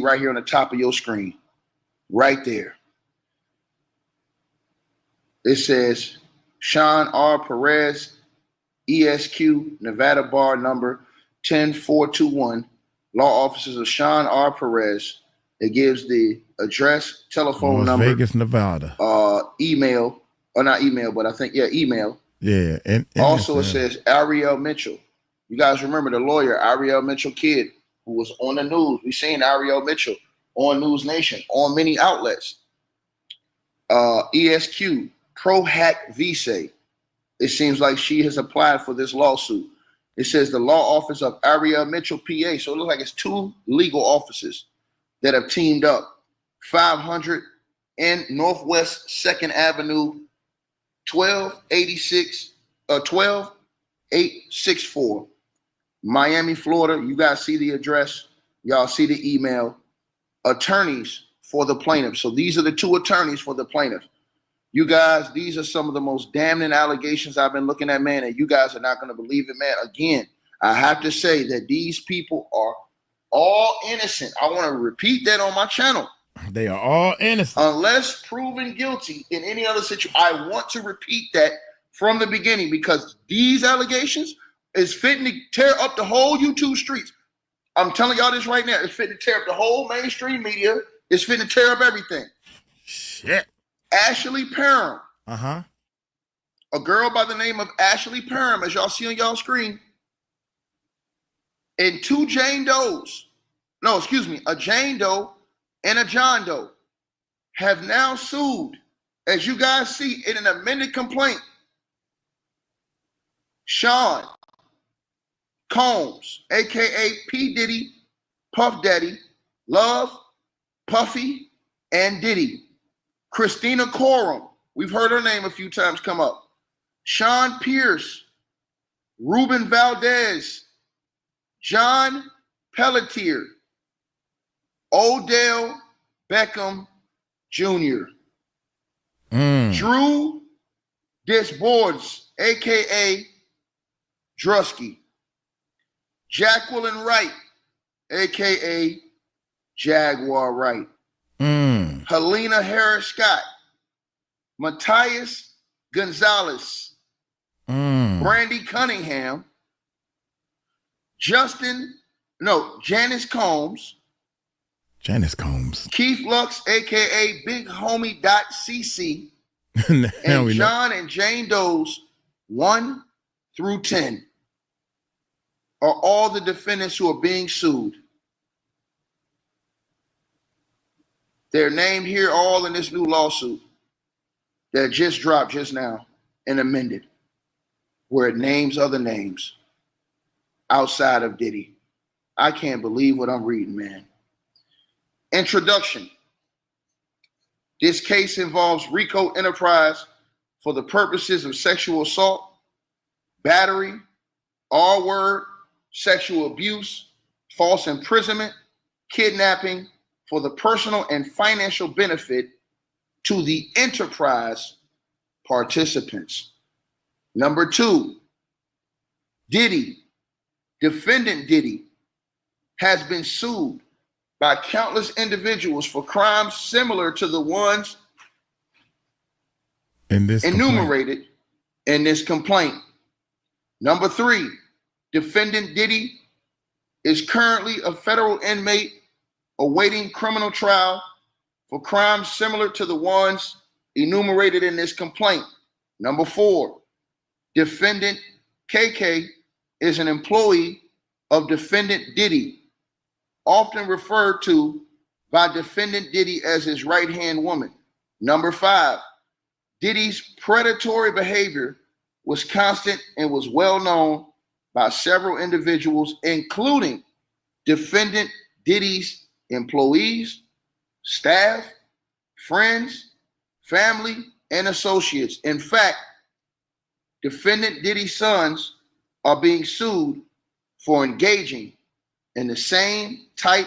right here on the top of your screen, right there. It says Sean R. Perez, ESQ, Nevada bar number 10421. Law offices of Sean R. Perez. It gives the address, telephone number, Vegas, Nevada. Email, or not email, but I think, email. Yeah. And also, it says Ariel Mitchell. You guys remember the lawyer, Ariel Mitchell Kid, who was on the news. We seen Ariel Mitchell on News Nation, on many outlets. ESQ, Pro Hack Vise. It seems like she has applied for this lawsuit. It says the law office of Ariel Mitchell, PA. So it looks like it's two legal offices that have teamed up. 500 and Northwest 2nd Avenue, 12864, Miami, Florida. You guys see the address. Y'all see the email. Attorneys for the plaintiff. So these are the two attorneys for the plaintiff. You guys, these are some of the most damning allegations I've been looking at, man, and you guys are not going to believe it, man. Again, I have to say that these people are all innocent. I want to repeat that on my channel. They are all innocent. Unless proven guilty in any other situation. I want to repeat that from the beginning because these allegations is fitting to tear up the whole YouTube streets. I'm telling y'all this right now. It's fitting to tear up the whole mainstream media. It's fitting to tear up everything. Shit. Ashley Parham. Uh-huh. A girl by the name of Ashley Parham, as y'all see on y'all screen. And two Jane Does. No, excuse me. A Jane Doe and a John Doe have now sued, as you guys see, in an amended complaint, Sean Combs, a.k.a. P. Diddy, Puff Daddy, Love, Puffy, and Diddy. Christina Coram, we've heard her name a few times come up. Sean Pierce, Ruben Valdez, John Pelletier, Odell Beckham Jr., Drew Disboards, a.k.a. Druski, Jacqueline Wright, a.k.a. Jaguar Wright, Helena Harris Scott, Matthias Gonzalez, Brandy Cunningham, Janice Combs, Keith Lux, a.k.a. Big Homie .cc, and John and Jane Does 1 through 10 are all the defendants who are being sued. They're named here all in this new lawsuit that just dropped just now and amended, where it names other names outside of Diddy. I can't believe what I'm reading, man. Introduction. This case involves RICO Enterprise for the purposes of sexual assault, battery, R-word, sexual abuse, false imprisonment, kidnapping for the personal and financial benefit to the enterprise participants. Number 2, Diddy, defendant Diddy, has been sued by countless individuals for crimes similar to the ones enumerated in this complaint. Number 3, defendant Diddy is currently a federal inmate awaiting criminal trial for crimes similar to the ones enumerated in this complaint. Number 4, defendant KK is an employee of defendant Diddy, often referred to by defendant Diddy as his right-hand woman. Number 5, Diddy's predatory behavior was constant and was well known by several individuals, including defendant Diddy's employees, staff, friends, family, and associates. In fact, defendant Diddy's sons are being sued for engaging in the same type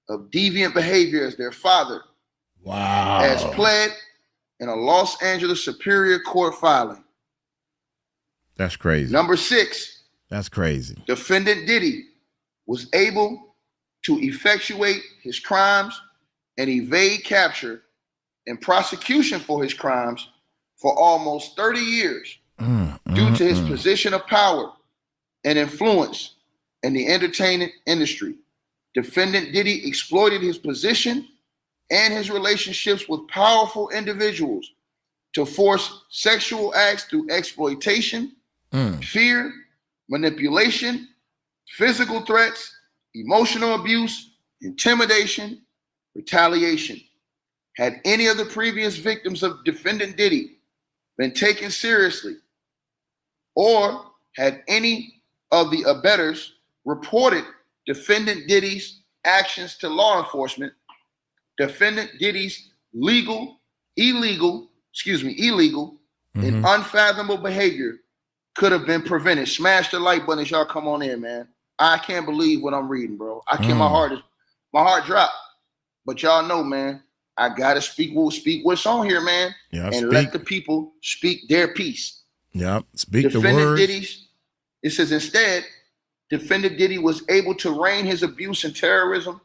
of deviant behavior as their father. Wow. As pled in a Los Angeles Superior Court filing. That's crazy. Number 6. That's crazy. Defendant Diddy was able to effectuate his crimes and evade capture and prosecution for his crimes for almost 30 years due to his position of power and influence in the entertainment industry. Defendant Diddy exploited his position and his relationships with powerful individuals to force sexual acts through exploitation, fear, manipulation, physical threats, emotional abuse, intimidation, retaliation. Had any of the previous victims of Defendant Diddy been taken seriously, or had any of the abettors reported Defendant Diddy's actions to law enforcement, Defendant Diddy's illegal, and unfathomable behavior could have been prevented. Smash the like button as y'all come on in, man. I can't believe what I'm reading, bro. I can't. My heart dropped. But y'all know, man, I gotta speak what's on here, man, let the people speak their piece. Yep, speak the Defendant words. Diddy's. It says instead, Defendant Diddy was able to reign his abuse and terrorism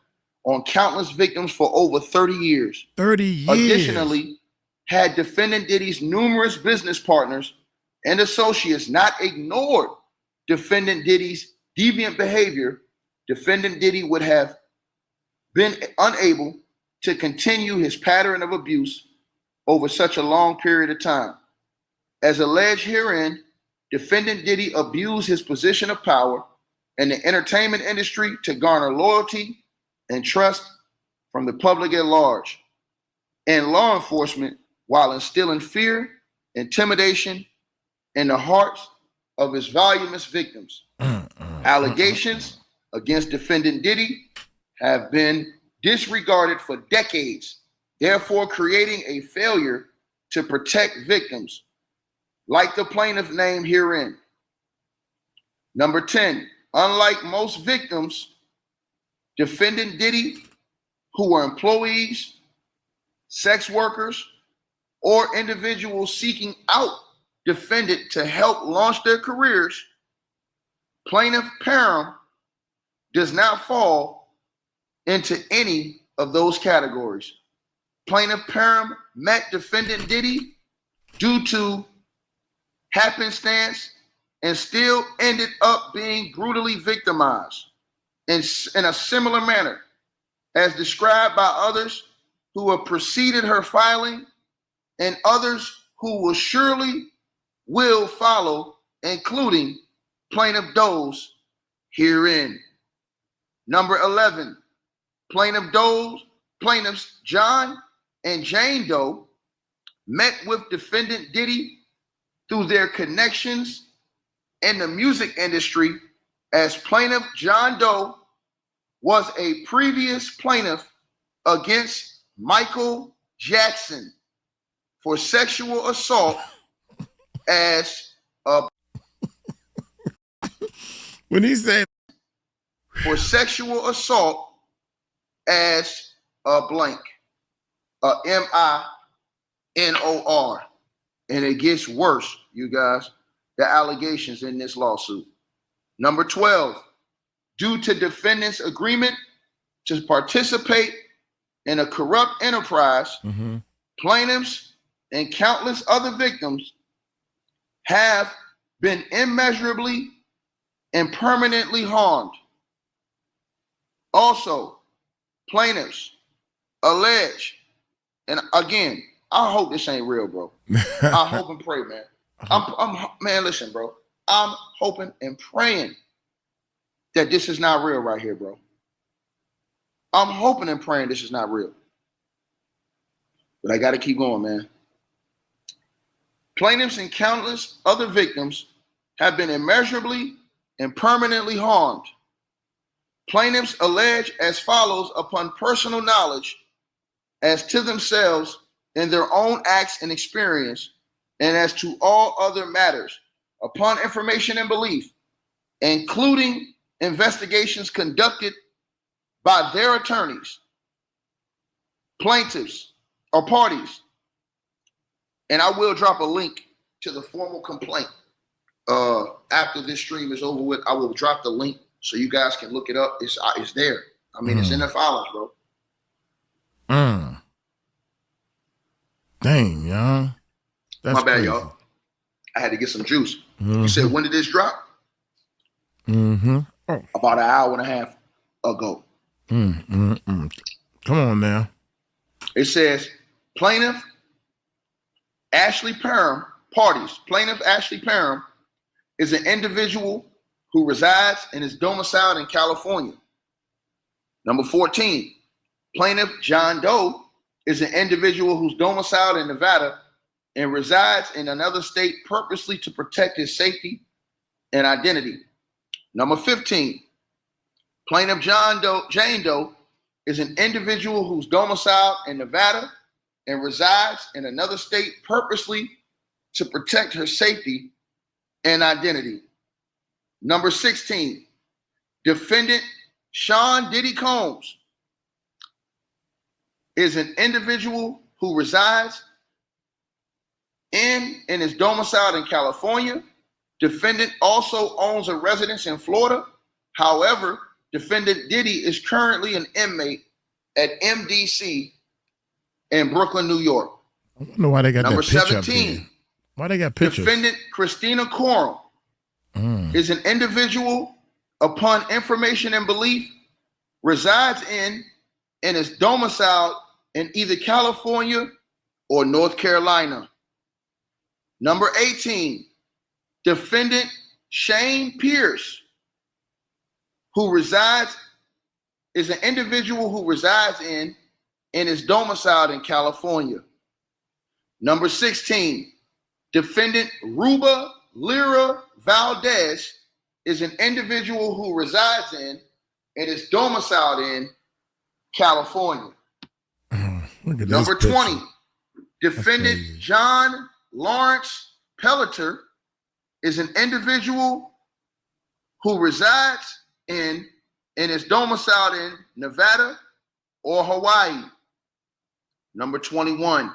on countless victims for over 30 years. 30 years. Additionally, had Defendant Diddy's numerous business partners and associates not ignored Defendant Diddy's deviant behavior, Defendant Diddy would have been unable to continue his pattern of abuse over such a long period of time. As alleged herein, Defendant Diddy abused his position of power in the entertainment industry to garner loyalty and trust from the public at large and law enforcement while instilling fear, intimidation in the hearts of his voluminous victims. Allegations against Defendant Diddy have been disregarded for decades, therefore creating a failure to protect victims, like the plaintiff named herein. Number 10, unlike most victims, Defendant Diddy, who were employees, sex workers, or individuals seeking out defendant to help launch their careers, plaintiff Parham does not fall into any of those categories. Plaintiff Parham met Defendant Diddy due to happenstance and still ended up being brutally victimized in a similar manner as described by others who have preceded her filing and others who will surely will follow, including Plaintiff Doe's herein. Number 11, plaintiffs John and Jane Doe met with Defendant Diddy through their connections in the music industry, as plaintiff John Doe was a previous plaintiff against Michael Jackson for sexual assault as a when he said for sexual assault as a blank, MINOR. And it gets worse, you guys, the allegations in this lawsuit. Number 12, due to defendant's agreement to participate in a corrupt enterprise, plaintiffs and countless other victims have been immeasurably and permanently harmed. Also, plaintiffs allege, and again, I hope this ain't real, bro. I hope and pray, man. Man, listen, bro. I'm hoping and praying that this is not real right here, bro. I'm hoping and praying this is not real. But I got to keep going, man. Plaintiffs and countless other victims have been immeasurably and permanently harmed. Plaintiffs allege as follows upon personal knowledge as to themselves in their own acts and experience, and as to all other matters, upon information and belief, including investigations conducted by their attorneys, plaintiffs, or parties. And I will drop a link to the formal complaint after this stream is over with. I will drop the link so you guys can look it up. It's there. I mean, it's in their filings, bro. Dang, y'all. That's My bad, crazy. y'all. I had to get some juice. Mm-hmm. You said, when did this drop? Mm-hmm. Oh. About an hour and a half ago. Come on now. It says, plaintiff Ashley Parham, parties. Plaintiff Ashley Parham is an individual who resides and is domiciled in California. Number 14, plaintiff John Doe is an individual who's domiciled in Nevada and resides in another state purposely to protect his safety and identity. Number 15, plaintiff Jane Doe is an individual who's domiciled in Nevada and resides in another state purposely to protect her safety and identity. Number 16, defendant Sean Diddy Combs is an individual who resides in and is domiciled in California. Defendant also owns a residence in Florida. However, defendant Diddy is currently an inmate at MDC in Brooklyn, New York. I wonder why they got Number that picture 17, up there. Why they got pictures? defendant Christina Coram is an individual, upon information and belief, resides in and is domiciled in either California or North Carolina. Number 18, defendant Shane Pierce, who is an individual who resides in and is domiciled in California. Number 16, defendant Ruba Lira Valdez is an individual who resides in and is domiciled in California. Look at Number this 20, picture. defendant John Lawrence Pelletier is an individual who resides in and is domiciled in Nevada or Hawaii. Number 21,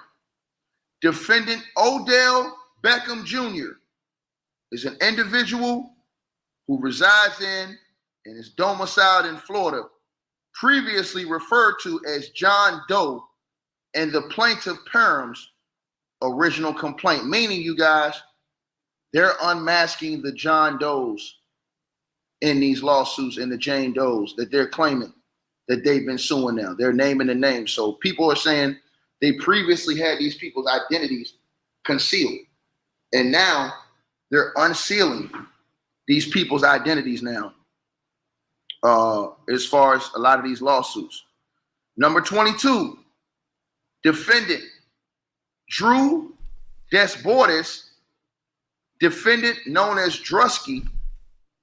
defendant Odell Beckham Jr. is an individual who resides in and is domiciled in Florida, previously referred to as John Doe and the plaintiff Parham's original complaint. Meaning, you guys, they're unmasking the John Does in these lawsuits and the Jane Does that they're claiming that they've been suing now. They're naming the names. So people are saying they previously had these people's identities concealed. And now they're unsealing these people's identities now, as far as a lot of these lawsuits. Number 22, defendant Drew Desbordes, defendant known as Druski,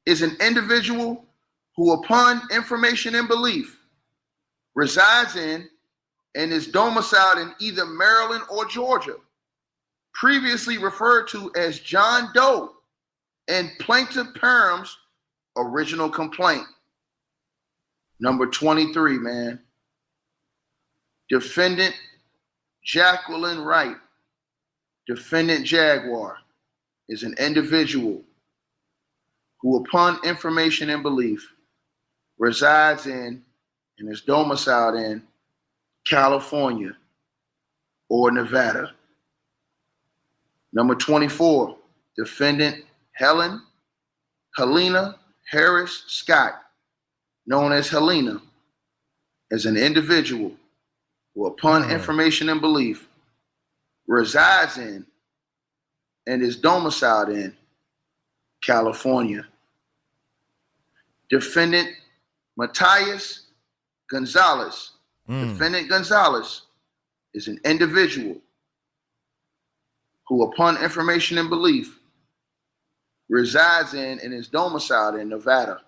is an individual who, upon information and belief, resides in and is domiciled in either Maryland or Georgia, previously referred to as John Doe and plaintiff Parham's original complaint. Number 23, man. Defendant Jacqueline Wright, defendant Jaguar, is an individual who, upon information and belief, resides in and is domiciled in California or Nevada. Number 24, defendant Helena Harris Scott, known as Helena, is an individual who, upon information and belief, resides in and is domiciled in California. Defendant Matthias Gonzalez. Defendant Gonzalez is an individual who, upon information and belief, resides in and is domiciled in Nevada.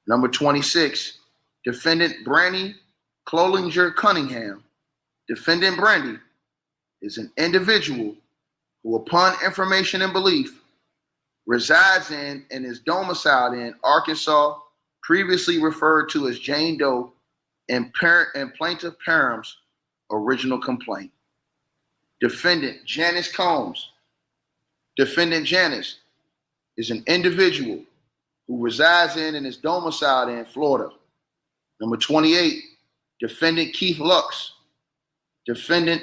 Number 26, defendant Brandy Clolinger Cunningham. Defendant Brandy is an individual who, upon information and belief, resides in and is domiciled in Arkansas, previously referred to as Jane Doe and plaintiff Parham's original complaint. Defendant Janice Combs. Defendant Janice is an individual who resides in and is domiciled in Florida. Number 28, defendant Keith Lux, defendant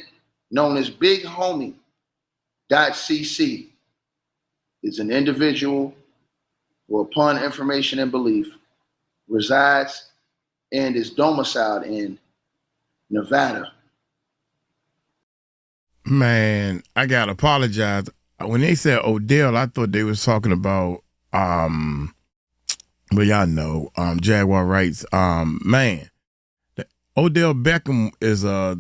known as Big Homie .cc, is an individual who, upon information and belief, resides and is domiciled in Nevada. Man, I gotta apologize. When they said Odell, I thought they was talking about well, y'all know, Jaguar Wrights. Man, Odell Beckham is a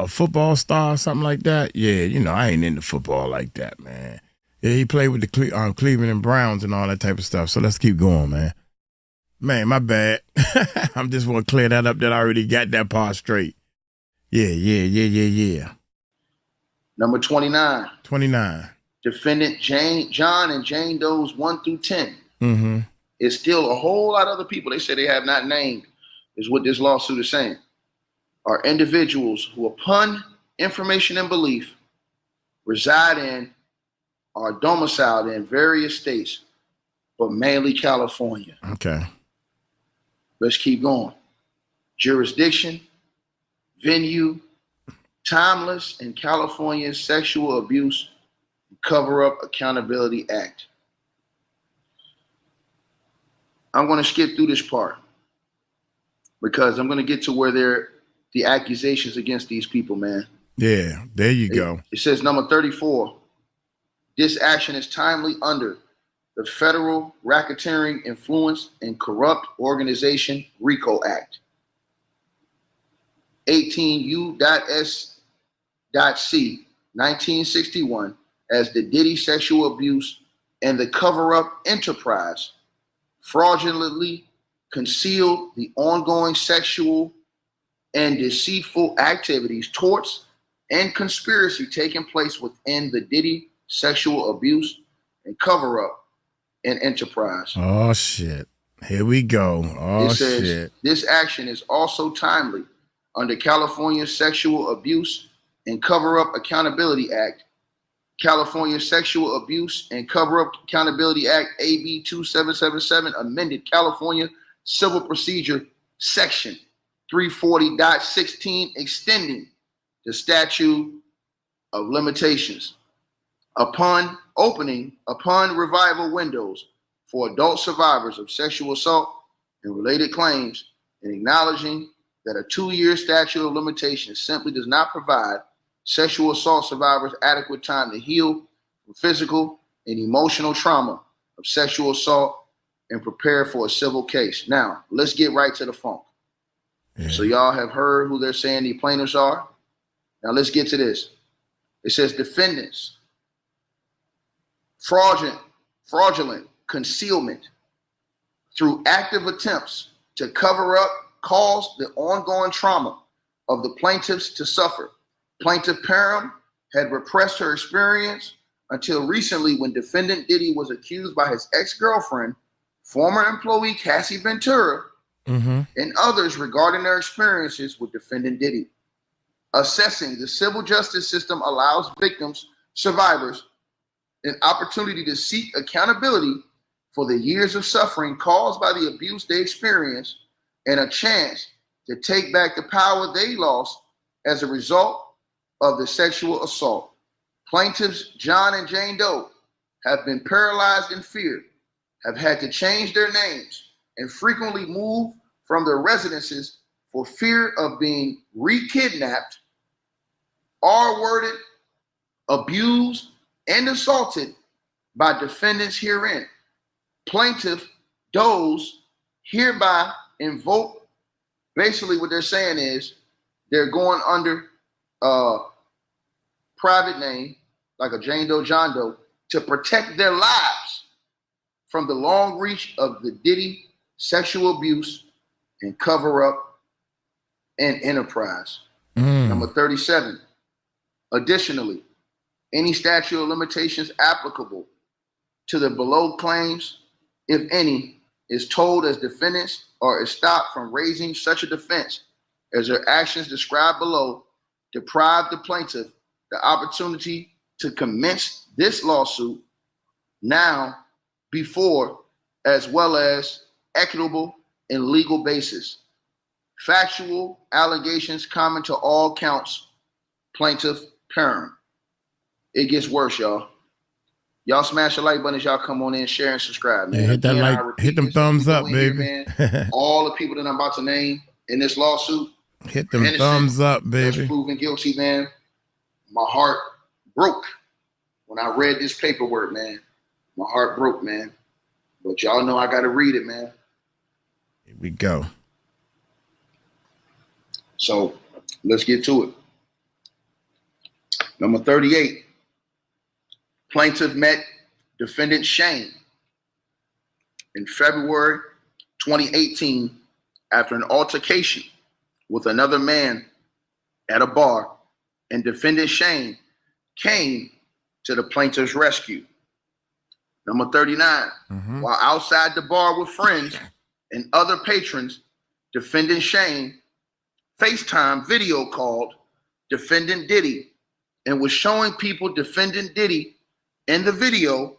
football star or something like that. Yeah, you know, I ain't into football like that, man. Yeah, he played with the Cleveland Browns and all that type of stuff. So let's keep going, man. Man, my bad. I'm just want to clear that up that I already got that part straight. Yeah. Number 29. 29. Defendant John and Jane Doe's 1 through 10. Mm-hmm. It's still a whole lot of other people they say they have not named, is what this lawsuit is saying, are individuals who, upon information and belief, reside in, are domiciled in various states, but mainly California. Okay. Let's keep going. Jurisdiction, venue, timeless in California's Sexual Abuse Cover-Up Accountability Act. I'm going to skip through this part because I'm going to get to where the accusations against these people, man. Yeah, there you go. It says number 34, this action is timely under the Federal Racketeering, Influence, and Corrupt Organization RICO Act. 18 U.S.C. 1961 as the Diddy sexual abuse and the cover-up enterprise fraudulently concealed the ongoing sexual and deceitful activities, torts, and conspiracy taking place within the Diddy sexual abuse and cover-up and enterprise. Oh, shit. Here we go. Oh, shit. This action is also timely under California's Sexual Abuse and Cover-Up Accountability Act, California Sexual Abuse and Cover-Up Accountability Act, AB 2777, amended California Civil Procedure Section 340.16, extending the statute of limitations upon revival windows for adult survivors of sexual assault and related claims, and acknowledging that a 2-year statute of limitations simply does not provide sexual assault survivors adequate time to heal from physical and emotional trauma of sexual assault and prepare for a civil case. Now, let's get right to the funk. Yeah. So y'all have heard who they're saying the plaintiffs are. Now let's get to this. It says defendants, fraudulent concealment through active attempts to cover up caused the ongoing trauma of the plaintiffs to suffer. Plaintiff Parham had repressed her experience until recently when defendant Diddy was accused by his ex-girlfriend, former employee Cassie Ventura, and others regarding their experiences with defendant Diddy. Assessing the civil justice system allows victims, survivors, an opportunity to seek accountability for the years of suffering caused by the abuse they experienced and a chance to take back the power they lost as a result of the sexual assault. Plaintiffs John and Jane Doe have been paralyzed in fear, have had to change their names, and frequently move from their residences for fear of being re-kidnapped, R-worded, abused, and assaulted by defendants herein. Plaintiff Doe's hereby invoke, basically what they're saying is they're going under private name, like a Jane Doe, John Doe, to protect their lives from the long reach of the Diddy sexual abuse and cover up and enterprise. Number 37. Additionally, any statute of limitations applicable to the below claims, if any, is told as defendants or is stopped from raising such a defense as their actions described below deprive the plaintiff the opportunity to commence this lawsuit now, before, as well as equitable and legal basis. Factual allegations common to all counts. Plaintiff parent. It gets worse, y'all. Y'all smash the like button as y'all come on in, share and subscribe, man. Yeah, hit that Again, like, I repeat hit them this, thumbs people up, in here, baby. man, all the people that I'm about to name in this lawsuit, Hit them innocent, thumbs up, that's baby. proven guilty, man. My heart broke when I read this paperwork, man. My heart broke, man. But y'all know I got to read it, man. Here we go. So let's get to it. Number 38. Plaintiff met defendant Shane in February 2018 after an altercation with another man at a bar, and defendant Shane came to the plaintiff's rescue. Number 39. While outside the bar with friends and other patrons, defendant Shane FaceTime video called defendant Diddy and was showing people defendant Diddy in the video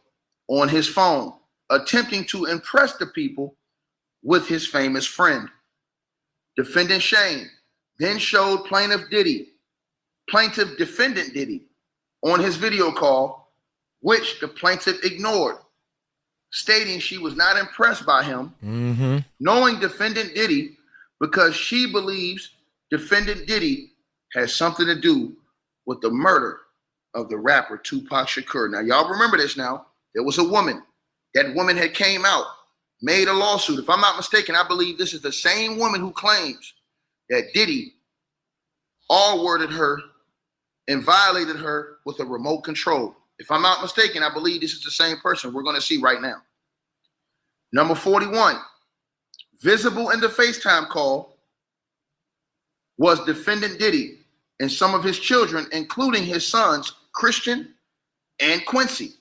on his phone, attempting to impress the people with his famous friend. Defendant Shane then showed plaintiff defendant Diddy on his video call, which the plaintiff ignored, stating she was not impressed by him, knowing defendant Diddy because she believes defendant Diddy has something to do with the murder of the rapper Tupac Shakur. Now, y'all remember this now. There was a woman. That woman had came out, made a lawsuit. If I'm not mistaken, I believe this is the same woman who claims that Diddy all-worded her and violated her with a remote control. If I'm not mistaken, I believe this is the same person we're going to see right now. Number 41, visible in the FaceTime call was defendant Diddy and some of his children, including his sons, Christian and Quincy.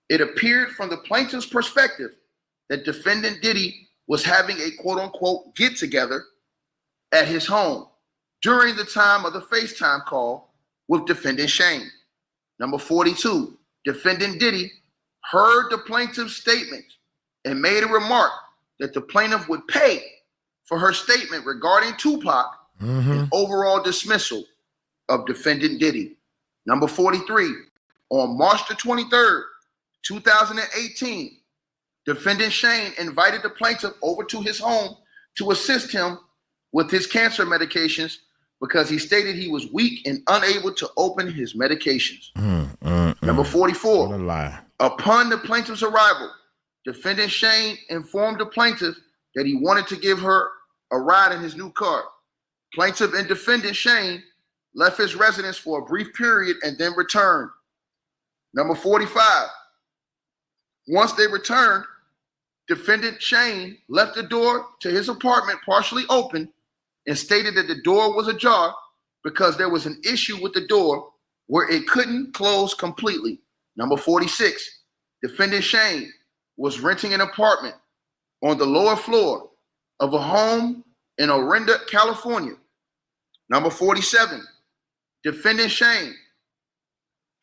It appeared from the plaintiff's perspective that defendant Diddy was having a quote-unquote get-together at his home during the time of the FaceTime call with defendant Shane. Number 42, defendant Diddy heard the plaintiff's statement and made a remark that the plaintiff would pay for her statement regarding Tupac and overall dismissal of defendant Diddy. Number 43, on March the 23rd, 2018, defendant Shane invited the plaintiff over to his home to assist him with his cancer medications because he stated he was weak and unable to open his medications. Number 44, what a lie. Upon the plaintiff's arrival, defendant Shane informed the plaintiff that he wanted to give her a ride in his new car. Plaintiff and defendant Shane left his residence for a brief period and then returned. Number 45, once they returned, defendant Shane left the door to his apartment partially open and stated that the door was ajar because there was an issue with the door where it couldn't close completely. Number 46, defendant Shane was renting an apartment on the lower floor of a home in Orinda, California. Number 47, defendant Shane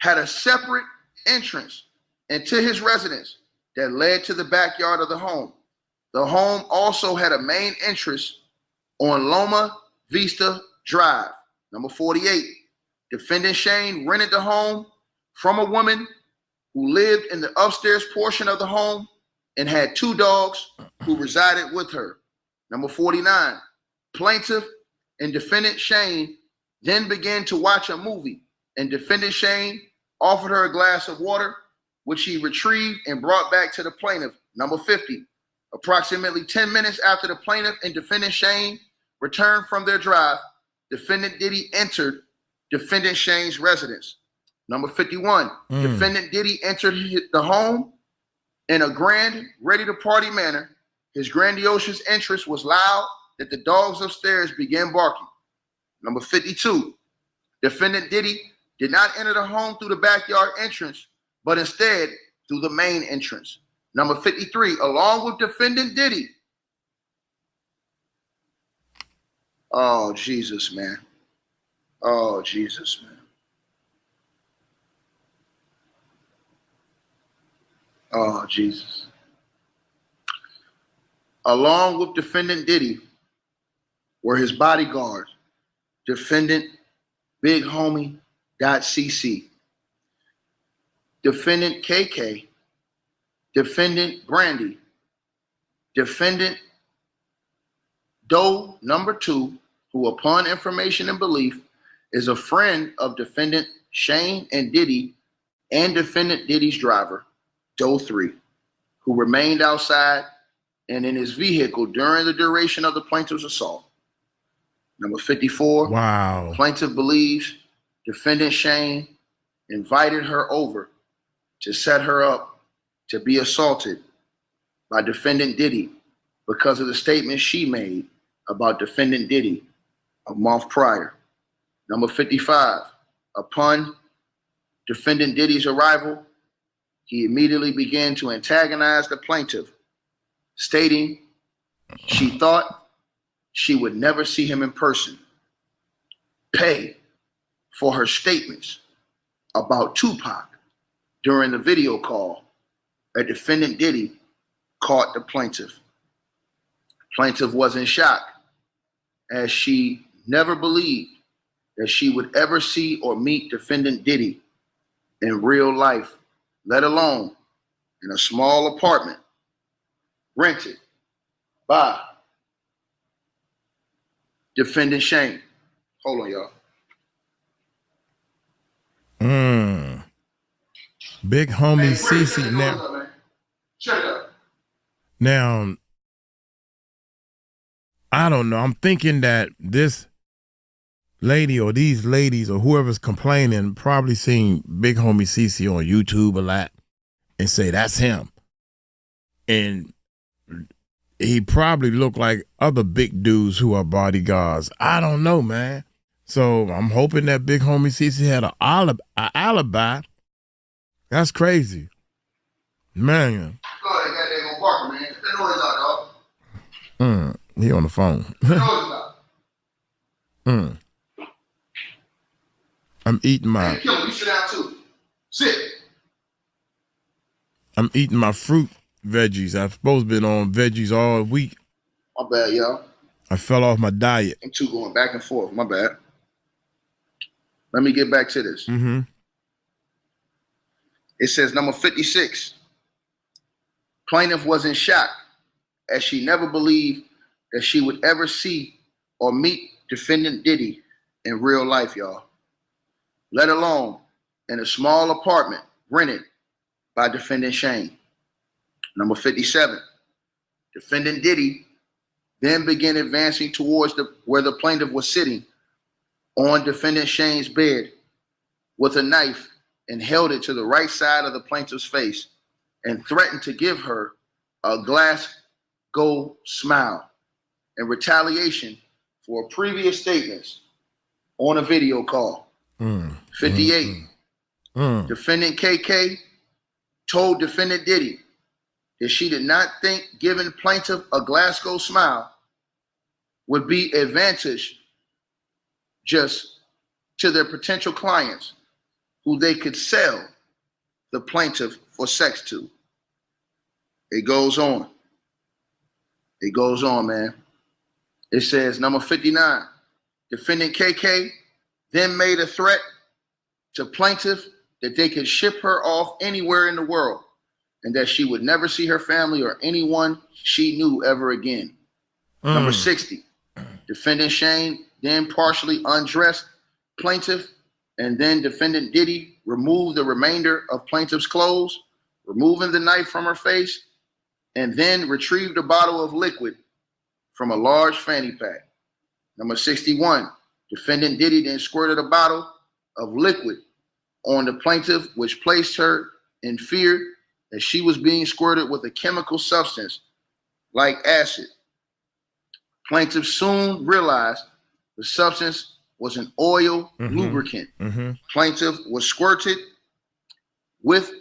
had a separate entrance into his residence that led to the backyard of the home. The home also had a main entrance on Loma Vista Drive. Number 48, defendant Shane rented the home from a woman who lived in the upstairs portion of the home and had 2 dogs who resided with her. Number 49, plaintiff and defendant Shane then began to watch a movie, and defendant Shane offered her a glass of water, which he retrieved and brought back to the plaintiff. Number 50, approximately 10 minutes after the plaintiff and defendant Shane returned from their drive, defendant Diddy entered defendant Shane's residence. Number 51, defendant Diddy entered the home in a grand, ready-to-party manner. His grandiose entrance was loud that the dogs upstairs began barking. Number 52, defendant Diddy did not enter the home through the backyard entrance, but instead through the main entrance. Number 53, along with defendant Diddy. Oh, Jesus, man. Oh, Jesus, man. Oh, Jesus. Along with defendant Diddy were his bodyguards, defendant Big Homie .cc, defendant KK, defendant Brandy, defendant Doe number 2, who upon information and belief is a friend of defendant Shane and Diddy, and defendant Diddy's driver, Doe 3, who remained outside and in his vehicle during the duration of the plaintiff's assault. Number 54, Wow. plaintiff believes defendant Shane invited her over to set her up to be assaulted by defendant Diddy because of the statement she made about defendant Diddy a month prior. Number 55, upon defendant Diddy's arrival, he immediately began to antagonize the plaintiff, stating she thought she would never see him in person, pay for her statements about Tupac during the video call that defendant Diddy caught the plaintiff. Plaintiff was in shock, as she never believed that she would ever see or meet defendant Diddy in real life, let alone in a small apartment rented by defendant Shane. Hold on, y'all. Big homie Hey, CC now. Up, man. Shut it up. Now, I don't know. I'm thinking that this lady or these ladies or whoever's complaining probably seen Big Homie CC on YouTube a lot and say that's him. And he probably looked like other big dudes who are bodyguards. I don't know, man. So I'm hoping that Big Homie CC had an alibi. That's crazy. Man. Go ahead, goddamn Parker, man. Get that noise out, dog. He on the phone. Get that noise out. I'm eating my... Hey, Killer, you sit down too. Sit. I'm eating my fruit veggies. I've supposed to been on veggies all week. My bad, y'all. I fell off my diet. I'm too going back and forth. My bad. Let me get back to this. It says number 56. Plaintiff was in shock as she never believed that she would ever see or meet defendant Diddy in real life, y'all, let alone in a small apartment rented by defendant Shane. Number 57. Defendant Diddy then began advancing towards where the plaintiff was sitting on defendant Shane's bed with a knife and held it to the right side of the plaintiff's face and threatened to give her a Glasgow smile in retaliation for previous statements on a video call. 58. Defendant KK told defendant Diddy that she did not think giving plaintiff a Glasgow smile would be advantage just to their potential clients who they could sell the plaintiff for sex to. It goes on. It goes on, man. It says, number 59, defendant KK then made a threat to plaintiff that they could ship her off anywhere in the world and that she would never see her family or anyone she knew ever again. Number 60, defendant Shane then partially undressed plaintiff, and then defendant Diddy removed the remainder of plaintiff's clothes, removing the knife from her face, and then retrieved a bottle of liquid from a large fanny pack. Number 61, defendant Diddy then squirted a bottle of liquid on the plaintiff, which placed her in fear that she was being squirted with a chemical substance like acid. Plaintiff soon realized the substance was an oil lubricant. Plaintiff was squirted with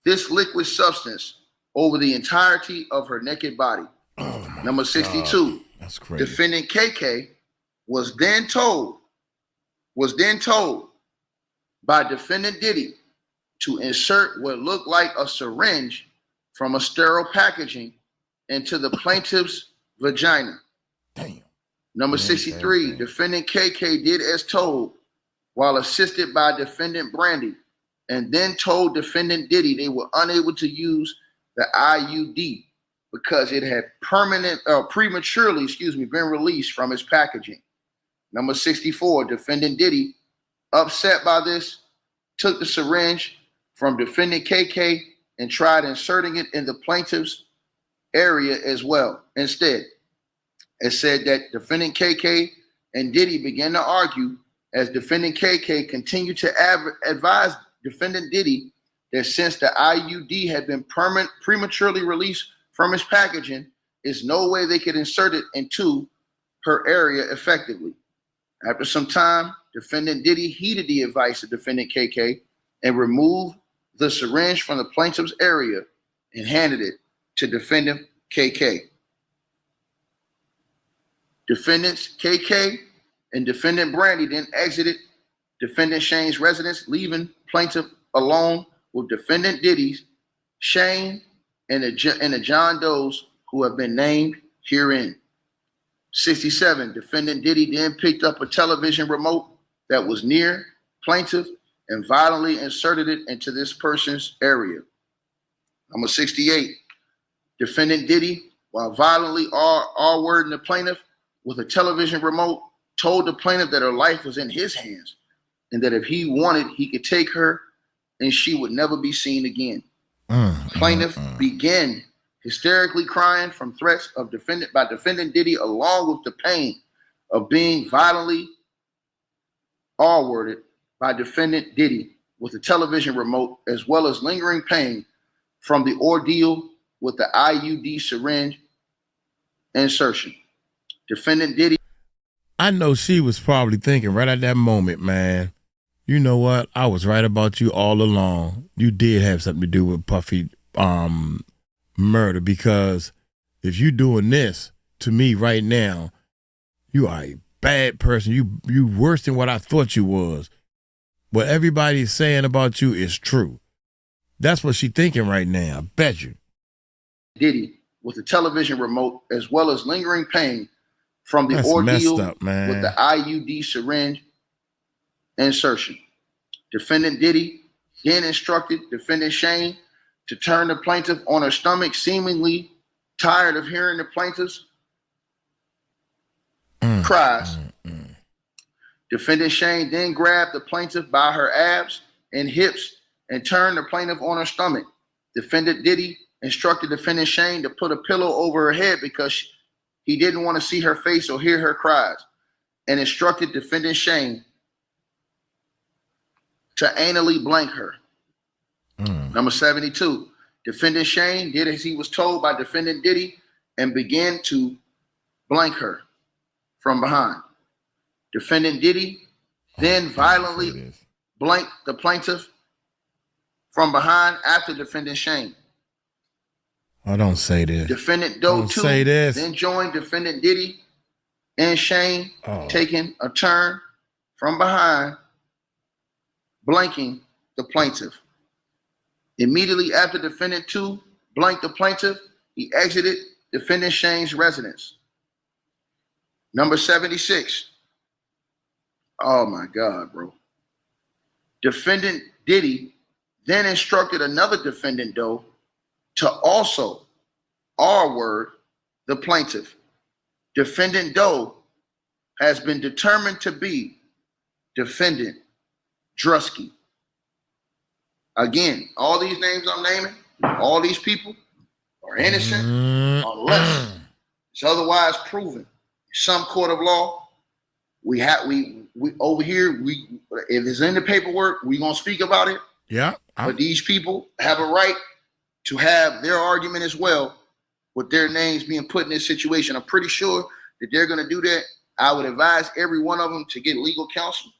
this liquid substance over the entirety of her naked body. Number 62, that's crazy. Defendant KK was then told by defendant Diddy to insert what looked like a syringe from a sterile packaging into the plaintiff's vagina. Damn. Number Same 63, thing. defendant KK did as told while assisted by defendant Brandy, and then told defendant Diddy they were unable to use the IUD because it had prematurely, been released from its packaging. Number 64, defendant Diddy, upset by this, took the syringe from defendant KK and tried inserting it in the plaintiff's area as well. Instead, it said that defendant KK and Diddy began to argue as defendant KK continued to advise defendant Diddy that since the IUD had been prematurely released from its packaging, there's no way they could insert it into her area effectively. After some time, defendant Diddy heeded the advice of defendant KK and removed the syringe from the plaintiff's area and handed it to defendant KK. Defendants KK and defendant Brandy then exited defendant Shane's residence, leaving plaintiff alone with defendant Diddy's, Shane, and the John Does who have been named herein. 67, defendant Diddy then picked up a television remote that was near plaintiff and violently inserted it into this person's area. Number 68, defendant Diddy, while violently R-wording the plaintiff with a television remote, told the plaintiff that her life was in his hands and that if he wanted, he could take her and she would never be seen again. Plaintiff began hysterically crying from threats of defendant Diddy, along with the pain of being violently R-worded by defendant Diddy with a television remote, as well as lingering pain from the ordeal with the IUD syringe insertion. Defendant Diddy. I know she was probably thinking right at that moment, man, you know what? I was right about you all along. You did have something to do with Puffy murder, because if you doing this to me right now, you are a bad person. You worse than what I thought you was. What everybody's saying about you is true. That's what she thinking right now. I bet you. Diddy with a television remote, as well as lingering pain from the That's ordeal messed up, man. with the IUD syringe insertion. Defendant Diddy then instructed defendant Shane to turn the plaintiff on her stomach, seemingly tired of hearing the plaintiff's cries. Defendant Shane then grabbed the plaintiff by her abs and hips and turned the plaintiff on her stomach. Defendant Diddy instructed defendant Shane to put a pillow over her head because he didn't want to see her face or hear her cries, and instructed defendant Shane to anally blank her. Number 72, defendant Shane did as he was told by defendant Diddy and began to blank her from behind. Defendant Diddy then violently blanked the plaintiff from behind after defendant Shane. Oh, don't say this. Defendant Doe 2 then joined defendant Diddy and Shane, taking a turn from behind, blanking the plaintiff. Immediately after defendant 2 blanked the plaintiff, he exited defendant Shane's residence. Number 76. Oh my God, bro. Defendant Diddy then instructed another defendant Doe to also R-word the plaintiff. Defendant Doe has been determined to be defendant Druski. Again, all these names I'm naming, all these people are innocent unless it's otherwise proven. Some court of law, we over here, if it's in the paperwork, we're gonna speak about it. Yeah. But these people have a right to have their argument as well with their names being put in this situation. I'm pretty sure that they're gonna do that. I would advise every one of them to get legal counsel.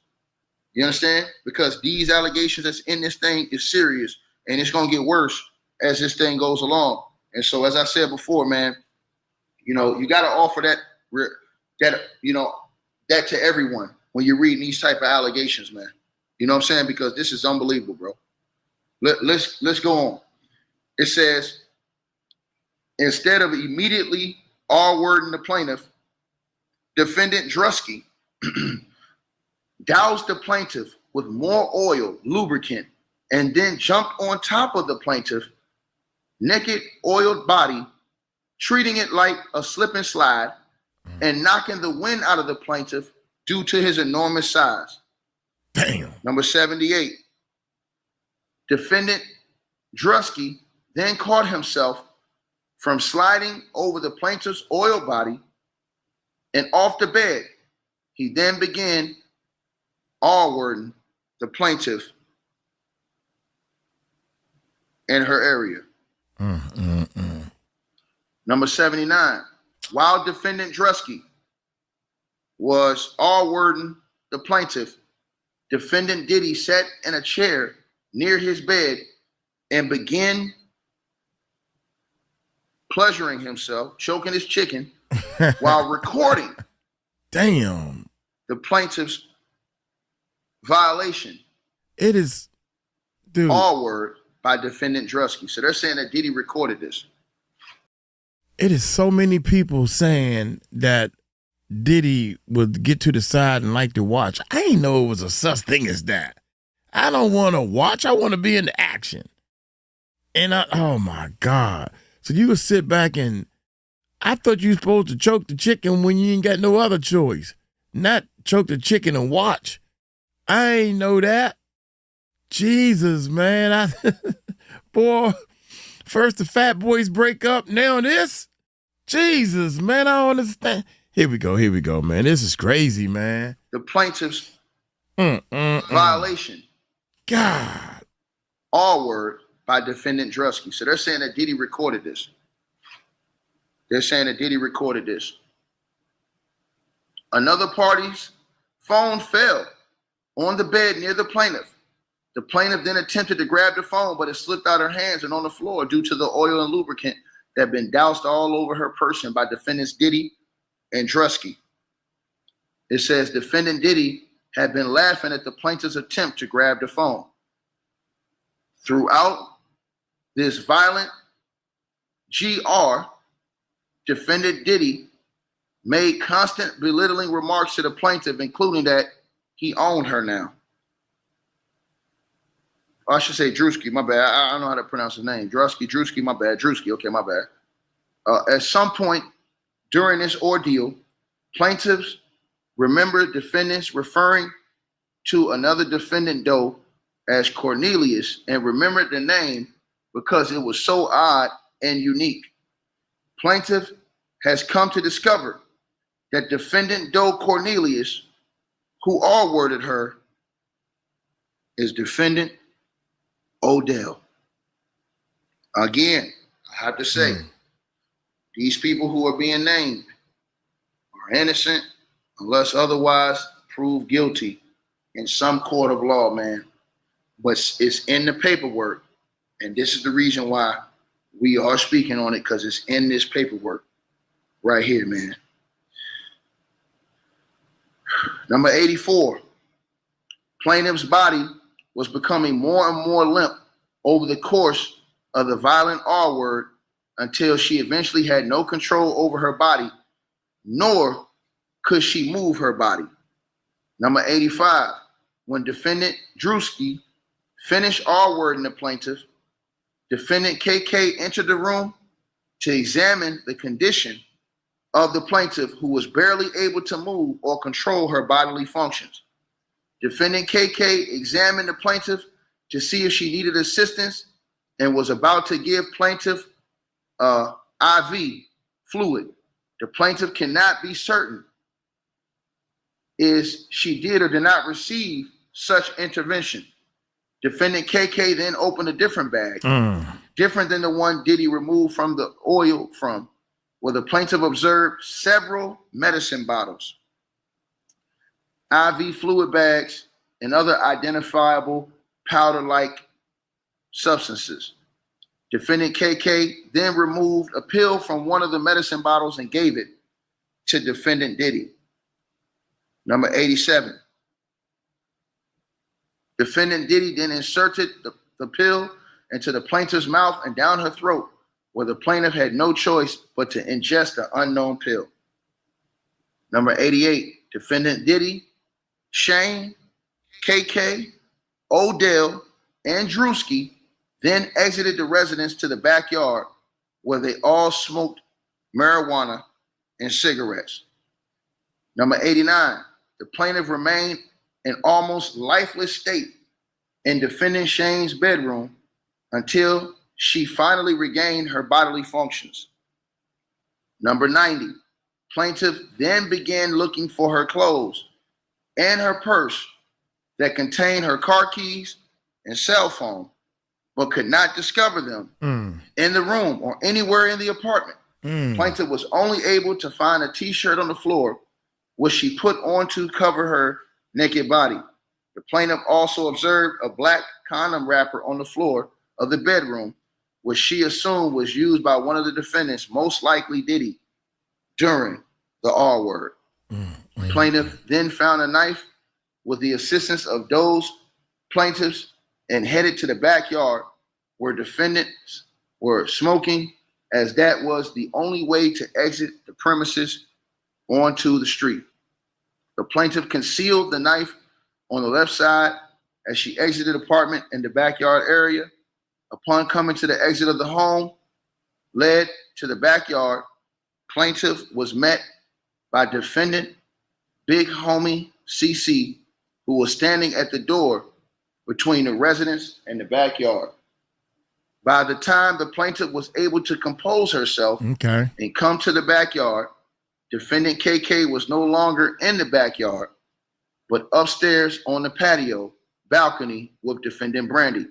You understand? Because these allegations that's in this thing is serious, and it's gonna get worse as this thing goes along. And so, as I said before, man, you gotta offer that to everyone when you're reading these type of allegations, man. You know what I'm saying? Because this is unbelievable, bro. Let's go on. It says, instead of immediately R-wording the plaintiff, Defendant Druski doused the plaintiff with more oil, lubricant, and then jumped on top of the plaintiff, naked, oiled body, treating it like a slip and slide, and knocking the wind out of the plaintiff due to his enormous size. Damn. Number 78. Defendant Druski then caught himself from sliding over the plaintiff's oil body and off the bed. He then began R-wording the plaintiff in her area. Number 79. While defendant Druski was R-wording the plaintiff, defendant Diddy sat in a chair near his bed and began pleasuring himself, choking his chicken, while recording Damn. the plaintiff's violation. It is, dude. R-word by defendant Druski. So they're saying that Diddy recorded this. It is so many people saying that Diddy would get to the side and like to watch. I ain't know it was a such thing as that. I don't want to watch. I want to be in the action. And oh my God. So you would sit back and I thought you were supposed to choke the chicken when you ain't got no other choice. Not choke the chicken and watch. I ain't know that. Jesus, man. Boy, first the fat boys break up, now this. Jesus, man, I don't understand. Here we go, man. This is crazy, man. The plaintiff's violation. God. R-word by defendant Druski. So they're saying that Diddy recorded this. Another party's phone fell on the bed near the plaintiff. The plaintiff then attempted to grab the phone, but it slipped out her hands and on the floor due to the oil and lubricant that had been doused all over her person by defendants Diddy and Druski. It says defendant Diddy had been laughing at the plaintiff's attempt to grab the phone. Throughout this violent GR, defendant Diddy made constant belittling remarks to the plaintiff, including that he owned her now. I should say Druski, my bad. I don't know how to pronounce his name. Druski, my bad. Druski, okay, my bad. At some point during this ordeal, plaintiffs remembered defendants referring to another defendant, Doe, as Cornelius, and remembered the name because it was so odd and unique. Plaintiff has come to discover that defendant Doe Cornelius, who R-worded her, is defendant Odell. Again, I have to say, these people who are being named are innocent unless otherwise proved guilty in some court of law, man. But it's in the paperwork, and this is the reason why we are speaking on it, because it's in this paperwork right here, man. Number 84, plaintiff's body was becoming more and more limp over the course of the violent R-word until she eventually had no control over her body, nor could she move her body. Number 85, when defendant Druski finished R-wording the plaintiff, defendant KK entered the room to examine the condition of the plaintiff, who was barely able to move or control her bodily functions. Defendant KK examined the plaintiff to see if she needed assistance and was about to give plaintiff IV fluid. The plaintiff cannot be certain if she did or did not receive such intervention. Defendant KK then opened a different bag, different than the one Diddy removed from the oil from, where the plaintiff observed several medicine bottles, IV fluid bags, and other identifiable powder-like substances. Defendant KK then removed a pill from one of the medicine bottles and gave it to defendant Diddy. Number 87. Defendant Diddy then inserted the pill into the plaintiff's mouth and down her throat, where the plaintiff had no choice but to ingest the unknown pill. Number 88, defendant Diddy, Shane, KK, Odell, and Druski then exited the residence to the backyard where they all smoked marijuana and cigarettes. Number 89, the plaintiff remained in almost lifeless state in defendant Shane's bedroom until she finally regained her bodily functions. Number 90, plaintiff then began looking for her clothes and her purse that contained her car keys and cell phone, but could not discover them in the room or anywhere in the apartment. Plaintiff was only able to find a t-shirt on the floor, which she put on to cover her naked body. The plaintiff also observed a black condom wrapper on the floor of the bedroom, which she assumed was used by one of the defendants, most likely Diddy, during the R word. Plaintiff then found a knife with the assistance of those plaintiffs and headed to the backyard where defendants were smoking, as that was the only way to exit the premises onto the street. The plaintiff concealed the knife on the left side as she exited the apartment in the backyard area. Upon coming to the exit of the home led to the backyard, plaintiff was met by defendant Big Homie CC, who was standing at the door between the residence and the backyard. By the time the plaintiff was able to compose herself and come to the backyard, defendant KK was no longer in the backyard, but upstairs on the patio balcony with defendant Brandy.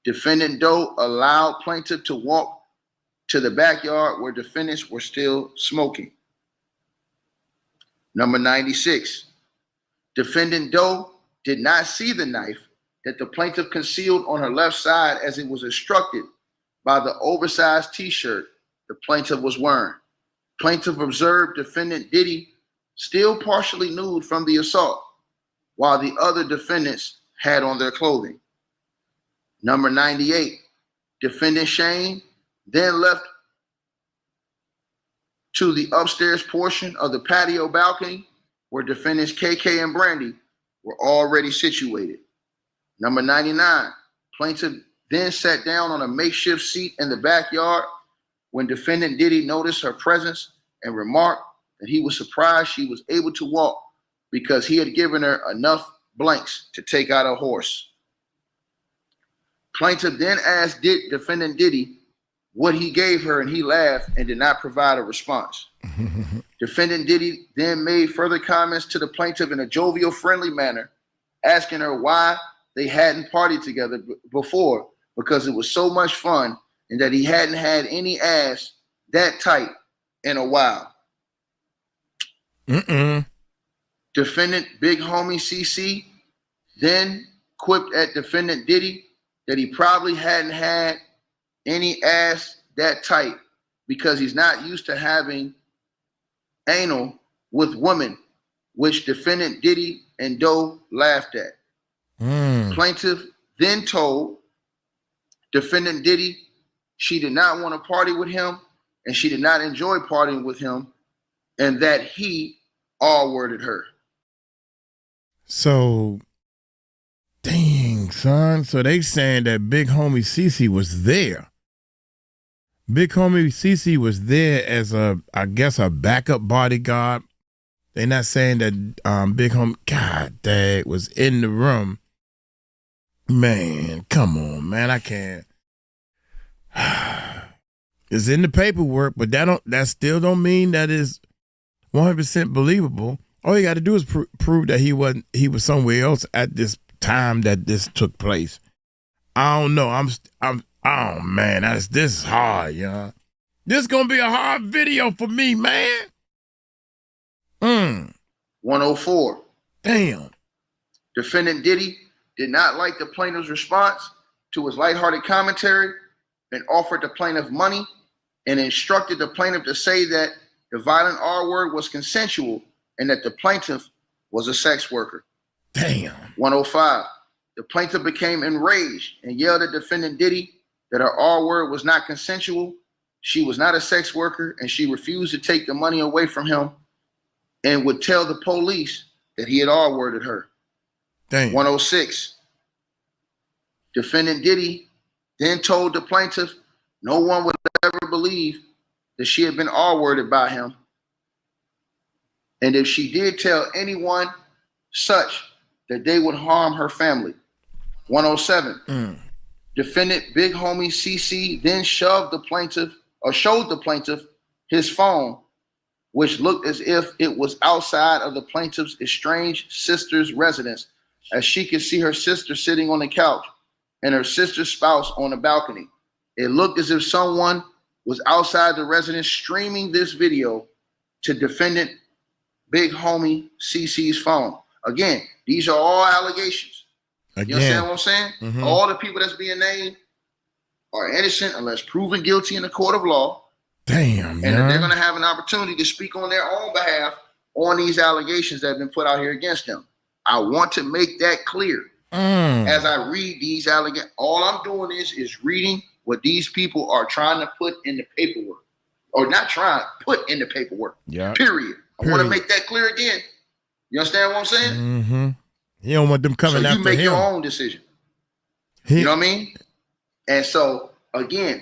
Defendant Doe allowed plaintiff to walk to the backyard where defendants were still smoking. Number 96, defendant Doe did not see the knife that the plaintiff concealed on her left side as it was instructed by the oversized t-shirt the plaintiff was wearing. Plaintiff observed defendant Diddy still partially nude from the assault, while the other defendants had on their clothing. Number 98, defendant Shane then left to the upstairs portion of the patio balcony where defendants KK and Brandy were already situated. Number 99, plaintiff then sat down on a makeshift seat in the backyard when defendant Diddy noticed her presence and remarked that he was surprised she was able to walk because he had given her enough blanks to take out a horse. Plaintiff then asked defendant Diddy what he gave her, and he laughed and did not provide a response. Defendant Diddy then made further comments to the plaintiff in a jovial, friendly manner, asking her why they hadn't partied together before, because it was so much fun and that he hadn't had any ass that tight in a while. Defendant Big Homie CC then quipped at defendant Diddy that he probably hadn't had any ass that tight because he's not used to having anal with women, which defendant Diddy and Doe laughed at. Plaintiff then told defendant Diddy she did not want to party with him and she did not enjoy partying with him, and that he R-worded her. So, dang, son. So they saying that Big Homie CC was there. Big Homie CC was there as I guess a backup bodyguard. They not saying that Big Homie, God dang, was in the room. Man, come on, man. I can't. It's in the paperwork, but that still don't mean that is 100% believable. All you got to do is prove that he was somewhere else at this time that this took place. I don't know. Oh man, this is hard, y'all. This is gonna be a hard video for me, man. 104. Damn. Defendant Diddy did not like the plaintiff's response to his lighthearted commentary and offered the plaintiff money and instructed the plaintiff to say that the violent R word was consensual and that the plaintiff was a sex worker. Damn. 105. The plaintiff became enraged and yelled at defendant Diddy that her R word was not consensual, she was not a sex worker, and she refused to take the money away from him. and would tell the police that he had R-worded her. Damn. 106. Defendant Diddy then told the plaintiff no one would ever believe that she had been R-worded by him. And if she did tell anyone such, that they would harm her family. 107. Defendant Big Homie CC then showed the plaintiff his phone, which looked as if it was outside of the plaintiff's estranged sister's residence, as she could see her sister sitting on the couch and her sister's spouse on the balcony. It looked as if someone was outside the residence streaming this video to defendant Big Homie CC's phone. Again, these are all allegations. You understand what I'm saying? Mm-hmm. All the people that's being named are innocent unless proven guilty in the court of law. Damn, and they're going to have an opportunity to speak on their own behalf on these allegations that have been put out here against them. I want to make that clear. As I read these allegations, all I'm doing is reading what these people are trying to put in the paperwork. Or not trying, put in the paperwork. Yeah. Period. I want to make that clear again. You understand what I'm saying? Mm-hmm. He don't want them coming after him. So you make your own decision. You know what I mean? And so, again,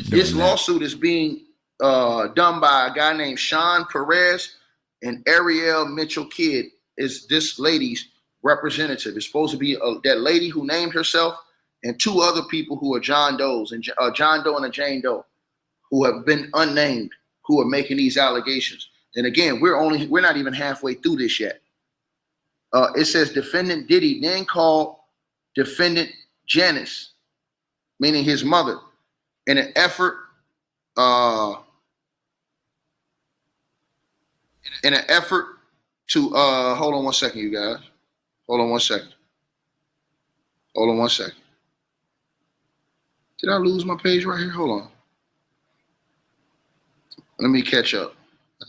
this lawsuit is being done by a guy named Sean Perez, and Ariel Mitchell Kidd is this lady's representative. It's supposed to be that lady who named herself and two other people who are John Does, and John Doe and a Jane Doe, who have been unnamed, who are making these allegations. And again, we're not even halfway through this yet. It says defendant Diddy then called defendant Janice, meaning his mother, in an effort to hold on one second, you guys. Hold on one second. Did I lose my page right here? Hold on. Let me catch up. I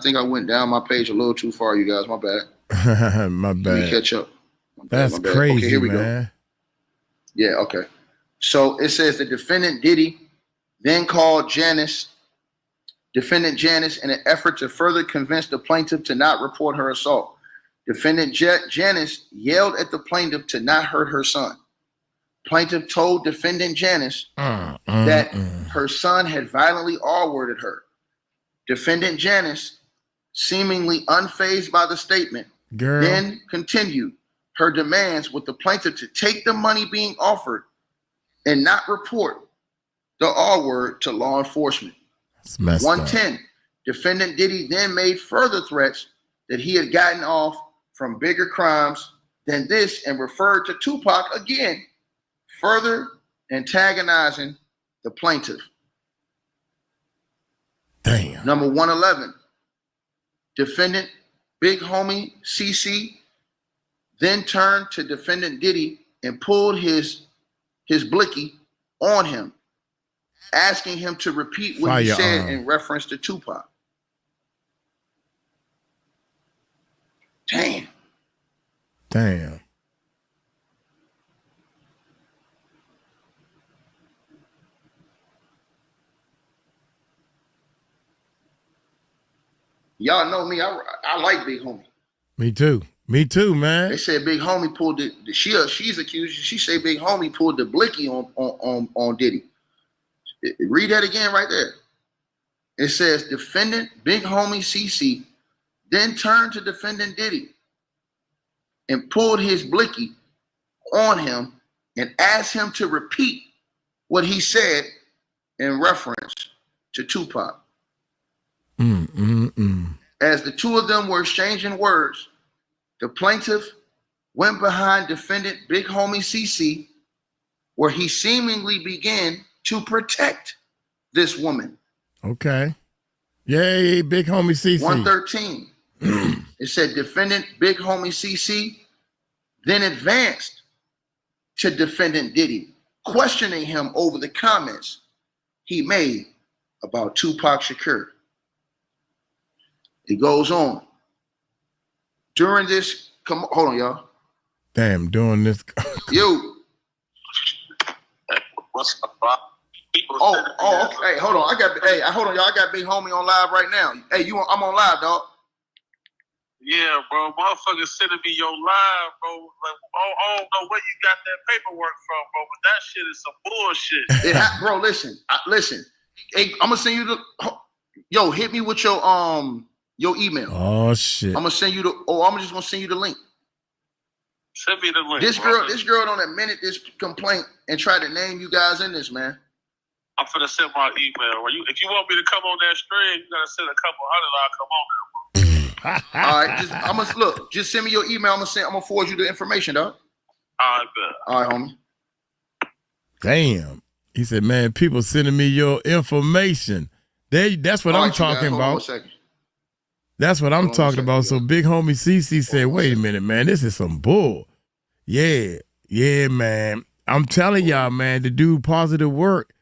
think I went down my page a little too far, you guys. My bad. My bad. Let me catch up. That's crazy, okay, here we go. Yeah, okay. So it says the defendant Diddy then called defendant Janice in an effort to further convince the plaintiff to not report her assault. Defendant Janice yelled at the plaintiff to not hurt her son. Plaintiff told defendant Janice that her son had violently R-worded her. Defendant Janice, seemingly unfazed by the statement, then continued her demands with the plaintiff to take the money being offered and not report the R-word to law enforcement. 110, defendant Diddy then made further threats that he had gotten off from bigger crimes than this and referred to Tupac again, further antagonizing the plaintiff. Damn. Number 111, defendant Big Homie CC then turned to defendant Diddy and pulled his blicky on him, asking him to repeat what he said in reference to Tupac. Damn. Y'all know me. I like Big Homie. Me too, man. They said Big Homie pulled she's accused. She say Big Homie pulled the blicky on Diddy. Read that again right there. It says defendant Big Homie CC then turned to defendant Diddy and pulled his blicky on him and asked him to repeat what he said in reference to Tupac. As the two of them were exchanging words, the plaintiff went behind defendant Big Homie CC, where he seemingly began to protect this woman. Okay. Yay, Big Homie CC. 113. It said defendant Big Homie CC then advanced to defendant Diddy, questioning him over the comments he made about Tupac Shakur. It goes on. During this, hold on, y'all. Damn, doing this. You. What's up, Bob? Okay. Hey, hold on. Hold on, y'all. I got Big Homie on live right now. Hey, I'm on live, dog. Yeah, bro. Motherfuckers sending me your line, bro. Like, I don't know where you got that paperwork from, bro, but that shit is some bullshit. Bro, listen. Hey, I'm gonna send you the. Hit me with your email. Oh shit. I'm gonna send you I'm just gonna send you the link. Send me the link. This girl don't admit this complaint and try to name you guys in this, man. I'm finna send my email. If you want me to come on that stream, you gotta send a couple hundred. I'll come on there. All right, just send me your email. I'm gonna forward you the information, dog. All right, bet. All right, homie. Damn. He said, man, people sending me your information. That's what I'm talking about. That's what I'm talking about. So big homie CC said, wait a minute, man, this is some bull. Yeah, man. I'm telling y'all, man, to do positive work,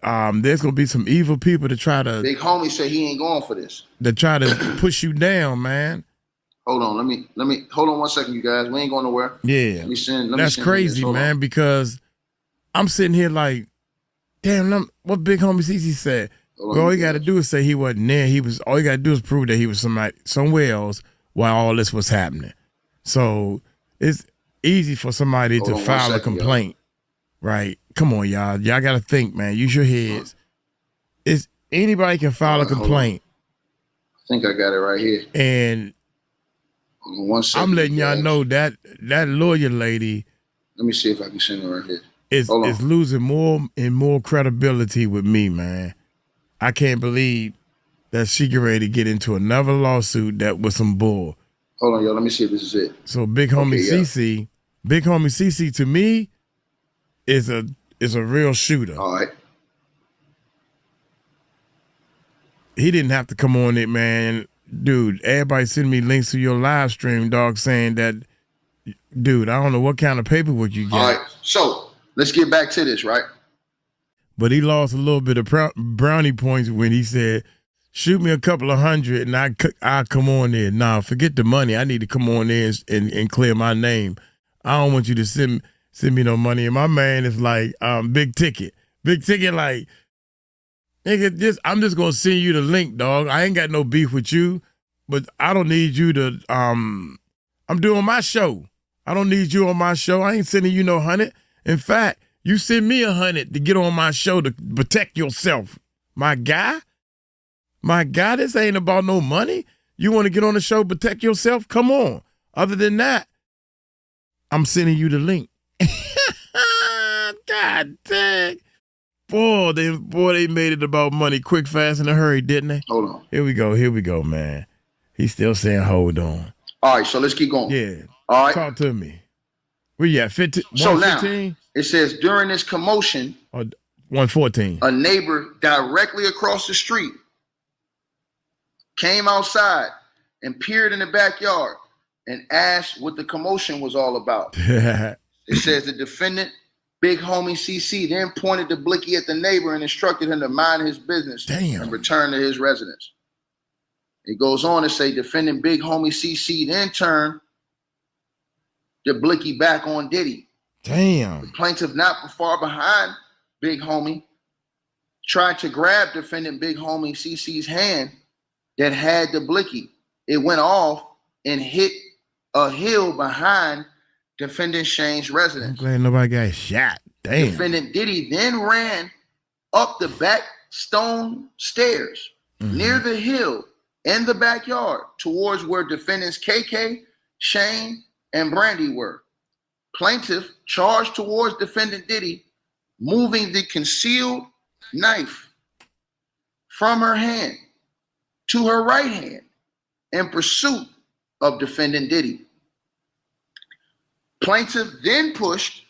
there's gonna be some evil people to try to. Big homie said he ain't going for this. To try to push you down, man. Hold on, let me hold on 1 second, you guys. We ain't going nowhere. Yeah, that's crazy, man. Because I'm sitting here like, damn, what big homie CC said. All you got to do is say he wasn't there. All you got to do is prove that he was somewhere else while all this was happening. So it's easy for somebody to file a complaint, right? Come on, y'all. Y'all got to think, man. Use your heads. Anybody can file a complaint. I think I got it right here. And 1 second, I'm letting y'all know that lawyer lady. Let me see if I can send it right here. Is losing more and more credibility with me, man. I can't believe that she get ready to get into another lawsuit that was some bull. Hold on, y'all. Let me see if this is it. So big homie CC to me is a real shooter. All right. He didn't have to come on it, man. Dude, everybody send me links to your live stream, dog, saying that, dude, I don't know what kind of paperwork you get. All right. So let's get back to this, right? But he lost a little bit of brownie points when he said, shoot me a couple of hundred and I'll come on there. Nah, forget the money. I need to come on there and clear my name. I don't want you to send me no money. And my man is like, big ticket. Big ticket, like, nigga, I'm just going to send you the link, dog. I ain't got no beef with you, but I don't need you to, I'm doing my show. I don't need you on my show. I ain't sending you no 100. In fact, you send me 100 to get on my show to protect yourself. My guy, this ain't about no money. You want to get on the show, protect yourself? Come on. Other than that, I'm sending you the link. God dang. Boy, they made it about money quick, fast, in a hurry, didn't they? Hold on. Here we go, man. He's still saying hold on. All right, so let's keep going. Yeah. All right. Talk to me. Where you at? 15? So 115? Now, it says during this commotion, 114. A neighbor directly across the street came outside and peered in the backyard and asked what the commotion was all about. It says the defendant, big homie CC, then pointed the blicky at the neighbor and instructed him to mind his business and return to his residence. It goes on to say defendant big homie CC then turned the blicky back on Diddy. Damn. The plaintiff, not far behind big homie, tried to grab defendant big homie CC's hand that had the blicky. It went off and hit a hill behind defendant Shane's residence. I'm glad nobody got shot. Damn. Defendant Diddy then ran up the back stone stairs near the hill in the backyard towards where defendants KK, Shane, and Brandy were. Plaintiff charged towards defendant Diddy, moving the concealed knife from her hand to her right hand in pursuit of defendant Diddy. Plaintiff then pushed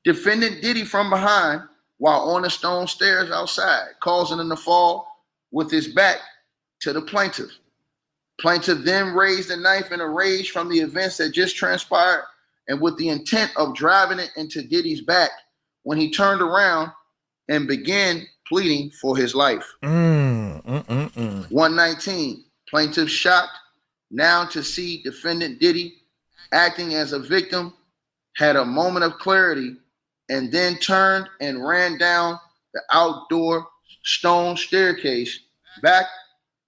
defendant Diddy from behind while on the stone stairs outside, causing him to fall with his back to the plaintiff. Plaintiff then raised the knife in a rage from the events that just transpired and with the intent of driving it into Diddy's back when he turned around and began pleading for his life. 119, plaintiff shocked now to see defendant Diddy acting as a victim, had a moment of clarity, and then turned and ran down the outdoor stone staircase back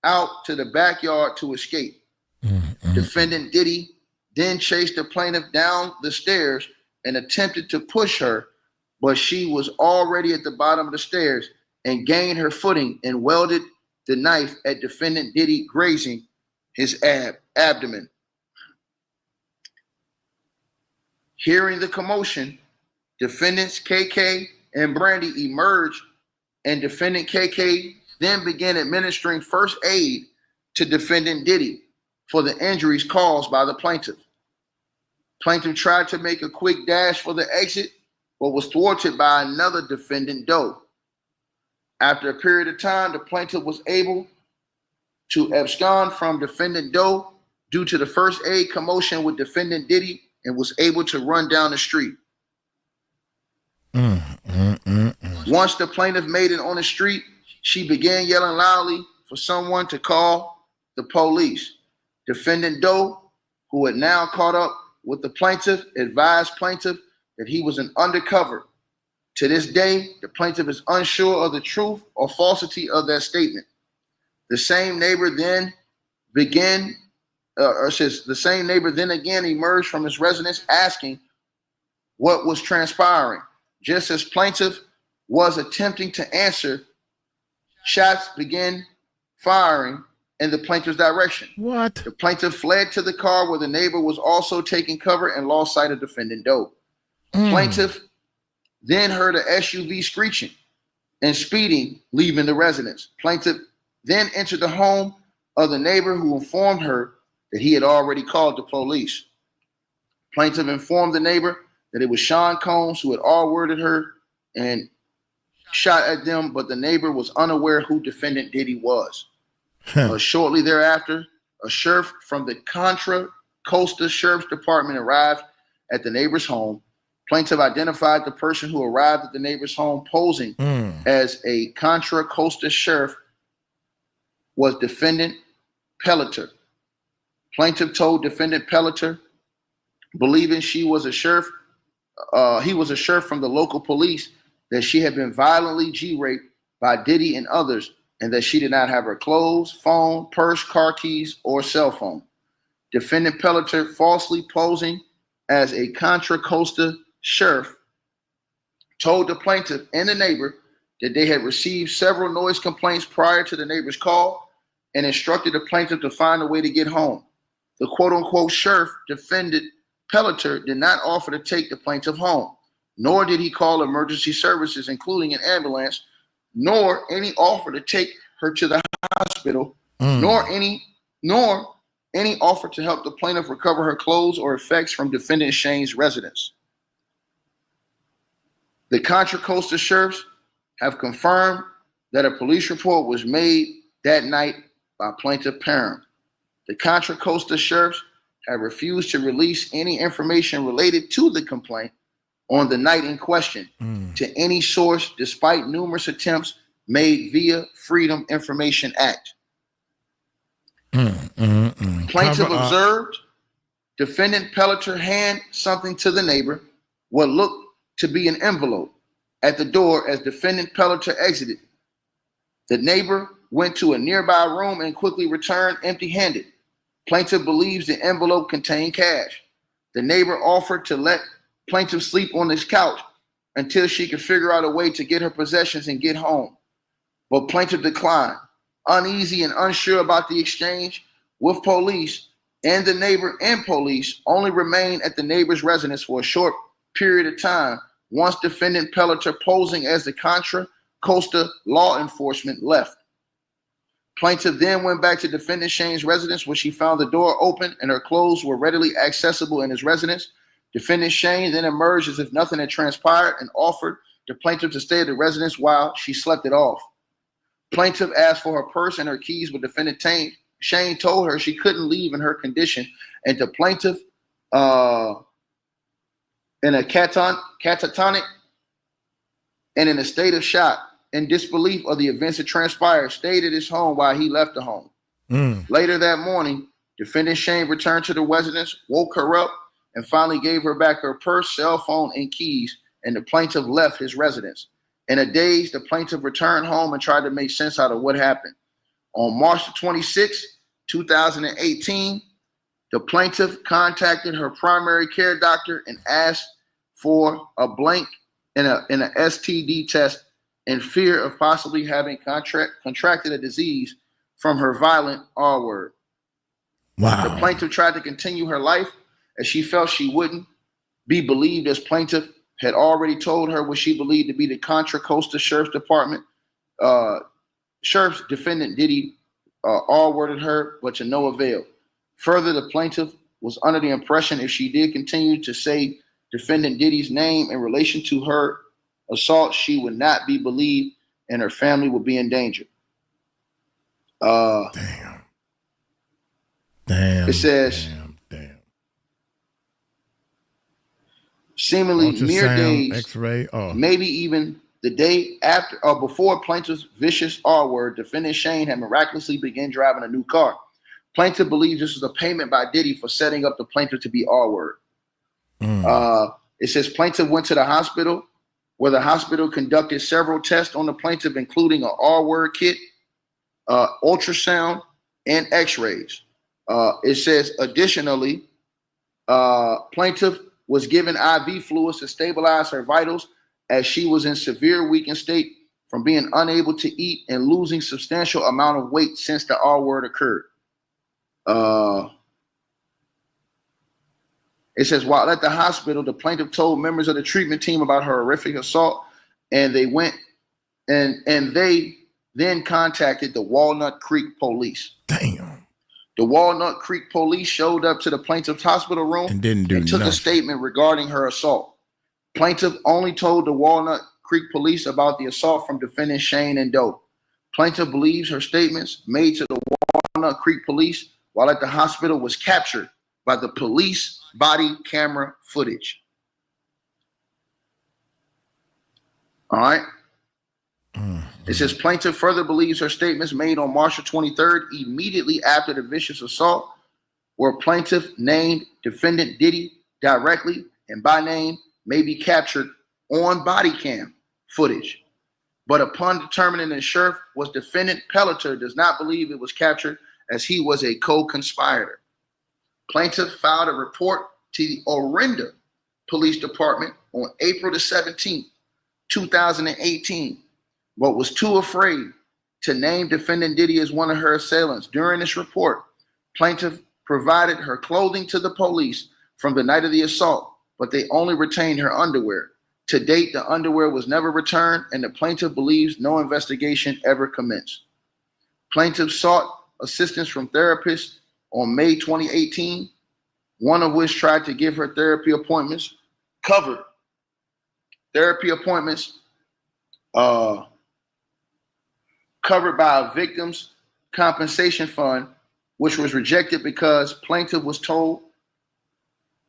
out to the backyard to escape. Defendant Diddy then chased the plaintiff down the stairs and attempted to push her, but she was already at the bottom of the stairs and gained her footing and welded the knife at defendant Diddy, grazing his abdomen. Hearing the commotion, defendants KK and Brandy emerged, and defendant KK then began administering first aid to defendant Diddy for the injuries caused by the plaintiff. Plaintiff tried to make a quick dash for the exit, but was thwarted by another defendant, Doe. After a period of time, the plaintiff was able to abscond from defendant Doe due to the first aid commotion with defendant Diddy and was able to run down the street. Once the plaintiff made it on the street, she began yelling loudly for someone to call the police. Defendant Doe, who had now caught up with the plaintiff, advised plaintiff that he was an undercover. To this day, the plaintiff is unsure of the truth or falsity of that statement. The same neighbor then again emerged from his residence asking what was transpiring. Just as plaintiff was attempting to answer, shots began firing in the plaintiff's direction. What? The plaintiff fled to the car where the neighbor was also taking cover and lost sight of defendant Doe. Plaintiff then heard an SUV screeching and speeding, leaving the residence. Plaintiff then entered the home of the neighbor, who informed her that he had already called the police. Plaintiff informed the neighbor that it was Sean Combs who had all-worded her and shot at them, but the neighbor was unaware who defendant Diddy was. Shortly thereafter, a sheriff from the Contra Costa Sheriff's Department arrived at the neighbor's home. Plaintiff identified the person who arrived at the neighbor's home posing as a Contra Costa sheriff was defendant Pelletier. Plaintiff told defendant Pelletier, believing he was a sheriff from the local police, that she had been violently G-raped by Diddy and others, and that she did not have her clothes, phone, purse, car keys, or cell phone. Defendant Pelletier, falsely posing as a Contra Costa sheriff, told the plaintiff and the neighbor that they had received several noise complaints prior to the neighbor's call and instructed the plaintiff to find a way to get home. The quote-unquote sheriff, defendant Pelletier, did not offer to take the plaintiff home, nor did he call emergency services, including an ambulance, nor any offer to take her to the hospital, nor any offer to help the plaintiff recover her clothes or effects from defendant Shane's residence. The Contra Costa sheriffs have confirmed that a police report was made that night by plaintiff parent. The Contra Costa sheriffs have refused to release any information related to the complaint on the night in question to any source, despite numerous attempts made via Freedom Information Act. Plaintiff observed defendant Pelletier hand something to the neighbor, what looked to be an envelope, at the door as defendant Pelletier exited. The neighbor went to a nearby room and quickly returned empty-handed. Plaintiff believes the envelope contained cash. The neighbor offered to let plaintiff sleep on his couch until she could figure out a way to get her possessions and get home. But plaintiff declined. Uneasy and unsure about the exchange with police, and the neighbor and police only remained at the neighbor's residence for a short period of time once defendant Pelletier, posing as the Contra Costa law enforcement, left. Plaintiff then went back to defendant Shane's residence, where she found the door open and her clothes were readily accessible in his residence. Defendant Shane then emerged as if nothing had transpired and offered the plaintiff to stay at the residence while she slept it off. Plaintiff asked for her purse and her keys, but defendant Shane told her she couldn't leave in her condition, and the plaintiff, in a catatonic and in a state of shock and disbelief of the events that transpired, stayed at his home while he left the home. Later that morning, defendant Shane returned to the residence, woke her up, and finally gave her back her purse, cell phone, and keys, and the plaintiff left his residence. In a daze, the plaintiff returned home and tried to make sense out of what happened. On March 26, 2018, the plaintiff contacted her primary care doctor and asked for a blank in a STD test in fear of possibly having contracted a disease from her violent R word. Wow. The plaintiff tried to continue her life as she felt she wouldn't be believed, as plaintiff had already told her what she believed to be the Contra Costa Sheriff's Department. Sheriff's defendant Diddy R-worded her, but to no avail. Further, the plaintiff was under the impression if she did continue to say defendant Diddy's name in relation to her assault, she would not be believed and her family would be in danger. Damn. It says, seemingly mere days, X-ray, maybe even the day after or before plaintiff's vicious R-word, defendant Shane had miraculously begun driving a new car. Plaintiff believes this was a payment by Diddy for setting up the plaintiff to be R-word. It says plaintiff went to the hospital, where the hospital conducted several tests on the plaintiff, including an R-word kit, ultrasound, and X-rays. It says additionally, plaintiff was given IV fluids to stabilize her vitals as she was in severe weakened state from being unable to eat and losing substantial amount of weight since the R-word occurred. It says while at the hospital, the plaintiff told members of the treatment team about her horrific assault, and they went and they then contacted the Walnut Creek police. Damn. The Walnut Creek police showed up to the plaintiff's hospital room and took a statement regarding her assault. Plaintiff only told the Walnut Creek police about the assault from defendant Shane and Doe. Plaintiff believes her statements made to the Walnut Creek police while at the hospital was captured by the police body camera footage. All right. It says plaintiff further believes her statements made on March 23rd, immediately after the vicious assault, where plaintiff named defendant Diddy directly and by name may be captured on body cam footage. But upon determining the sheriff was defendant, Pelletier does not believe it was captured as he was a co-conspirator. Plaintiff filed a report to the Orinda Police Department on April the 17th, 2018, but was too afraid to name defendant Diddy as one of her assailants. During this report, plaintiff provided her clothing to the police from the night of the assault, but they only retained her underwear. To date, the underwear was never returned, and the plaintiff believes no investigation ever commenced. Plaintiff sought assistance from therapists on May 2018, one of which tried to give her therapy appointments covered. Therapy appointments covered by a victim's compensation fund, which was rejected because plaintiff was told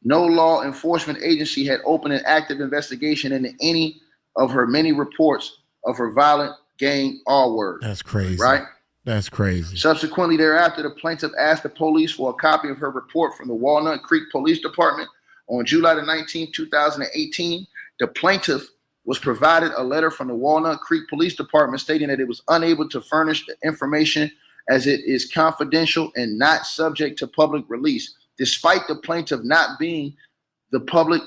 no law enforcement agency had opened an active investigation into any of her many reports of her violent gang R-word. That's crazy. Right? That's crazy. Subsequently thereafter, the plaintiff asked the police for a copy of her report from the Walnut Creek Police Department. On July the 19th, 2018, the plaintiff was provided a letter from the Walnut Creek Police Department stating that it was unable to furnish the information as it is confidential and not subject to public release, despite the plaintiff not being the public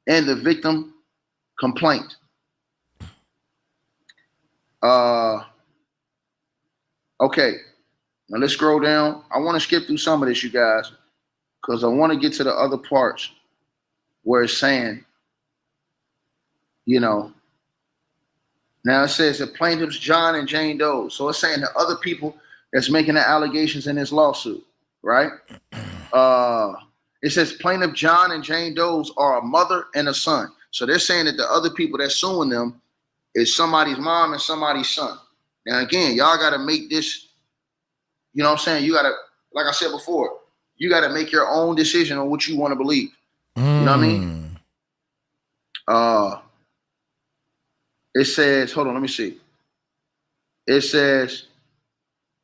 and the victim complaint. Okay, now let's scroll down. I want to skip through some of this, you guys, because I want to get to the other parts where it's saying, you know, now it says the plaintiffs John and Jane Doe. So it's saying the other people that's making the allegations in this lawsuit, right? It says plaintiff John and Jane Doe are a mother and a son. So they're saying that the other people that's suing them is somebody's mom and somebody's son. Now, again, y'all got to make this, you know what I'm saying? You got to, like I said before, you got to make your own decision on what you want to believe. You know what I mean? It says, hold on, let me see. It says,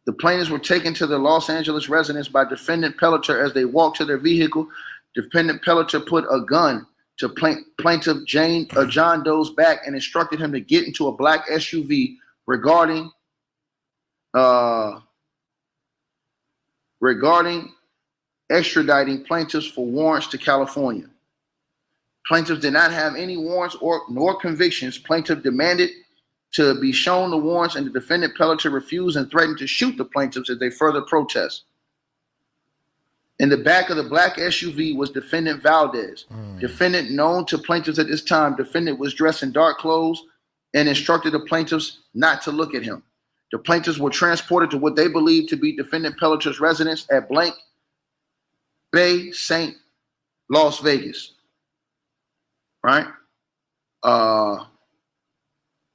the plaintiffs were taken to the Los Angeles residence by defendant Pelletier as they walked to their vehicle. Defendant Pelletier put a gun to plaintiff John Doe's back and instructed him to get into a black SUV. Regarding regarding extraditing plaintiffs for warrants to California. Plaintiffs did not have any warrants nor convictions. Plaintiff demanded to be shown the warrants, and the defendant Pelletier refused and threatened to shoot the plaintiffs if they further protest. In the back of the black SUV was defendant Valdez. Defendant known to plaintiffs at this time. Defendant was dressed in dark clothes and instructed the plaintiffs not to look at him. The plaintiffs were transported to what they believed to be defendant Pelletier's residence at Blank Bay, St. Las Vegas. Right?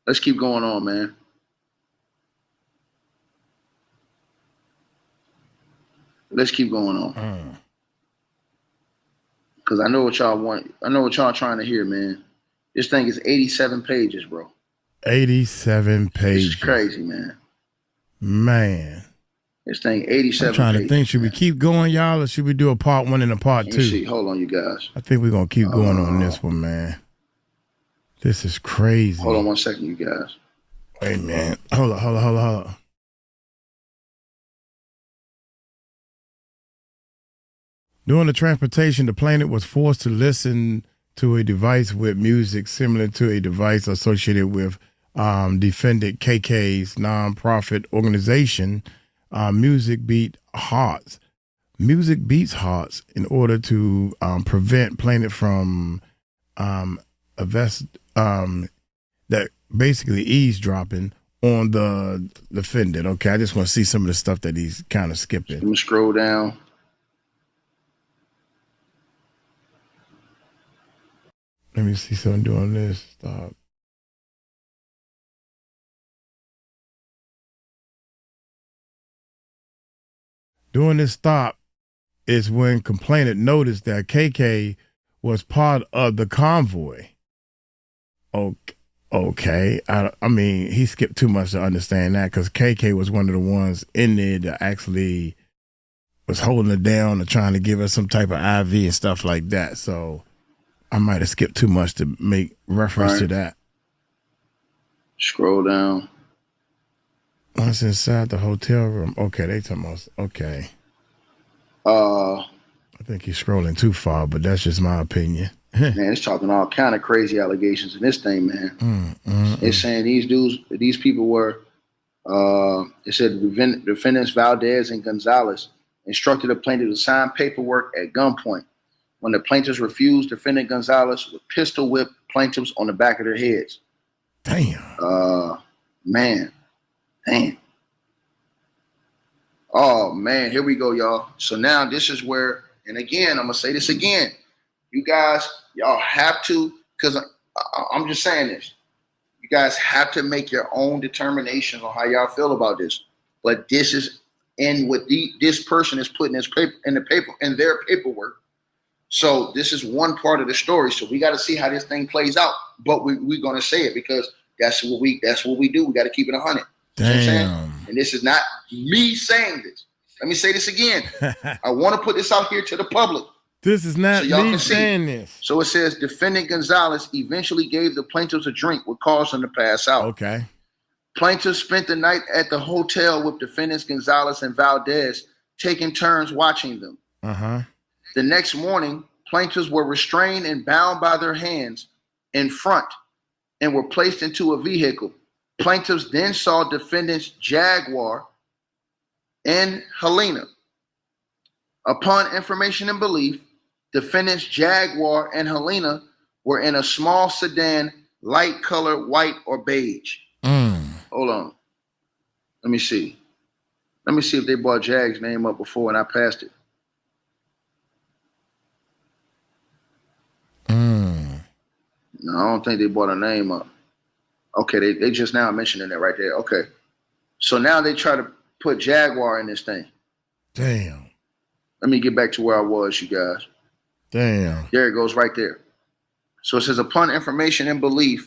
Let's keep going on, man. Let's keep going on. Because I know what y'all want. I know what y'all trying to hear, man. This thing is 87 pages, bro. 87 pages. This is crazy, man. Man. This thing 87 pages. I'm trying to think, should we keep going, y'all, or should we do a part 1 and a part 2? Let me see. Hold on, you guys. I think we're going to keep going on this one, man. This is crazy. Hold on 1 second, you guys. Wait, man. Hold on. During the transportation, the plaintiff was forced to listen to a device with music similar to a device associated with defendant KK's nonprofit organization, Music Beats Hearts, in order to prevent plaintiff from that basically eavesdropping on the defendant. Okay, I just want to see some of the stuff that he's kind of skipping. Let me scroll down. Let me see something doing this. Stop. During this stop is when complainant noticed that KK was part of the convoy. Okay. I mean, he skipped too much to understand that, because KK was one of the ones in there that actually was holding it down and trying to give us some type of IV and stuff like that. So I might have skipped too much to make reference to that. Scroll down. Once inside the hotel room. Okay, they talking about, okay. I think he's scrolling too far, but that's just my opinion. Man, it's talking all kind of crazy allegations in this thing, man. It's saying these people were, it said defendants Valdez and Gonzalez instructed the plaintiff to sign paperwork at gunpoint. When the plaintiffs refused, defendant Gonzalez would pistol whip plaintiffs on the back of their heads. Damn. Man. Damn. Oh, man. Here we go, y'all. So now this is where, and again, I'm going to say this again. You guys, y'all have to, because I'm just saying this. You guys have to make your own determinations on how y'all feel about this. But this is in what this person is putting in their paperwork. So this is one part of the story. So we got to see how this thing plays out. But we're going to say it because that's what we do. We got to keep it 100. Damn. You know what I'm saying? And this is not me saying this. Let me say this again. I want to put this out here to the public. This is not so me saying this. So it says defendant Gonzalez eventually gave the plaintiffs a drink, what caused them to pass out. Okay. Plaintiffs spent the night at the hotel with defendants Gonzalez and Valdez, taking turns watching them. The next morning, plaintiffs were restrained and bound by their hands in front and were placed into a vehicle. Plaintiffs then saw defendants Jaguar and Helena. Upon information and belief, defendants Jaguar and Helena were in a small sedan, light color, white or beige. Hold on. Let me see. Let me see if they brought Jag's name up before and I passed it. No, I don't think they brought a name up. Okay, they just now mentioning it right there. Okay. So now they try to put Jaguar in this thing. Damn. Let me get back to where I was, you guys. Damn. There it goes right there. So it says, upon information and belief,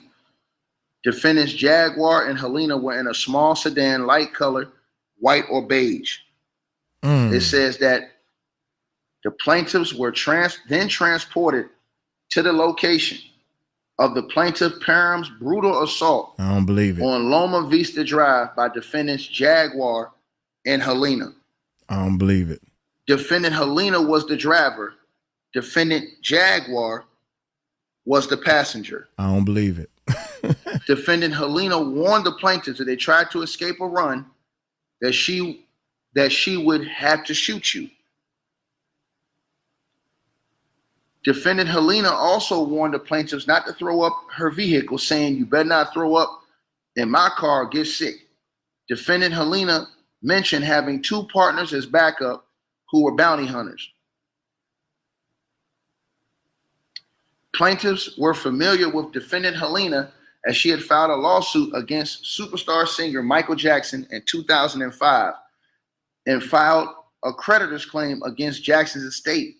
defendants Jaguar and Helena were in a small sedan, light color, white or beige. It says that the plaintiffs were then transported to the location of the plaintiff Parham's brutal assault. I don't believe it. On Loma Vista Drive by defendants Jaguar and Helena. I don't believe it. Defendant Helena was the driver. Defendant Jaguar was the passenger. I don't believe it. Defendant Helena warned the plaintiffs that they tried to escape a run, that she would have to shoot you. Defendant Helena also warned the plaintiffs not to throw up her vehicle, saying, "You better not throw up in my car or get sick." Defendant Helena mentioned having 2 partners as backup who were bounty hunters. Plaintiffs were familiar with defendant Helena as she had filed a lawsuit against superstar singer Michael Jackson in 2005 and filed a creditor's claim against Jackson's estate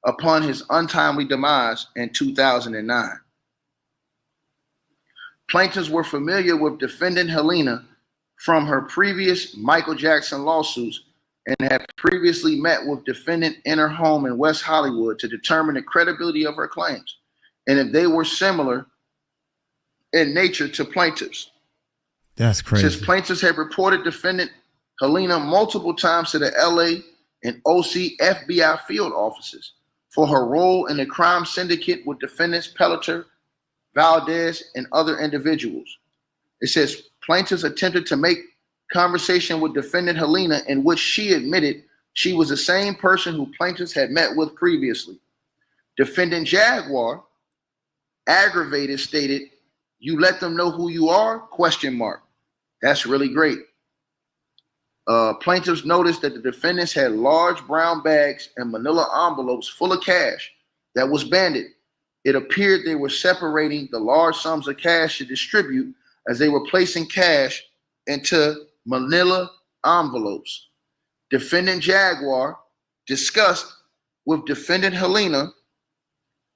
upon his untimely demise in 2009. Plaintiffs were familiar with defendant Helena from her previous Michael Jackson lawsuits and had previously met with defendant in her home in West Hollywood to determine the credibility of her claims and if they were similar in nature to plaintiffs. That's crazy. Since plaintiffs had reported defendant Helena multiple times to the LA and OC FBI field offices for her role in the crime syndicate with defendants Pelletier, Valdez, and other individuals. It says plaintiffs attempted to make conversation with defendant Helena in which she admitted she was the same person who plaintiffs had met with previously. Defendant Jaguar, aggravated, stated, "You let them know who you are?" ? That's really great. Plaintiffs noticed that the defendants had large brown bags and manila envelopes full of cash that was banded. It appeared they were separating the large sums of cash to distribute as they were placing cash into manila envelopes. Defendant Jaguar discussed with defendant Helena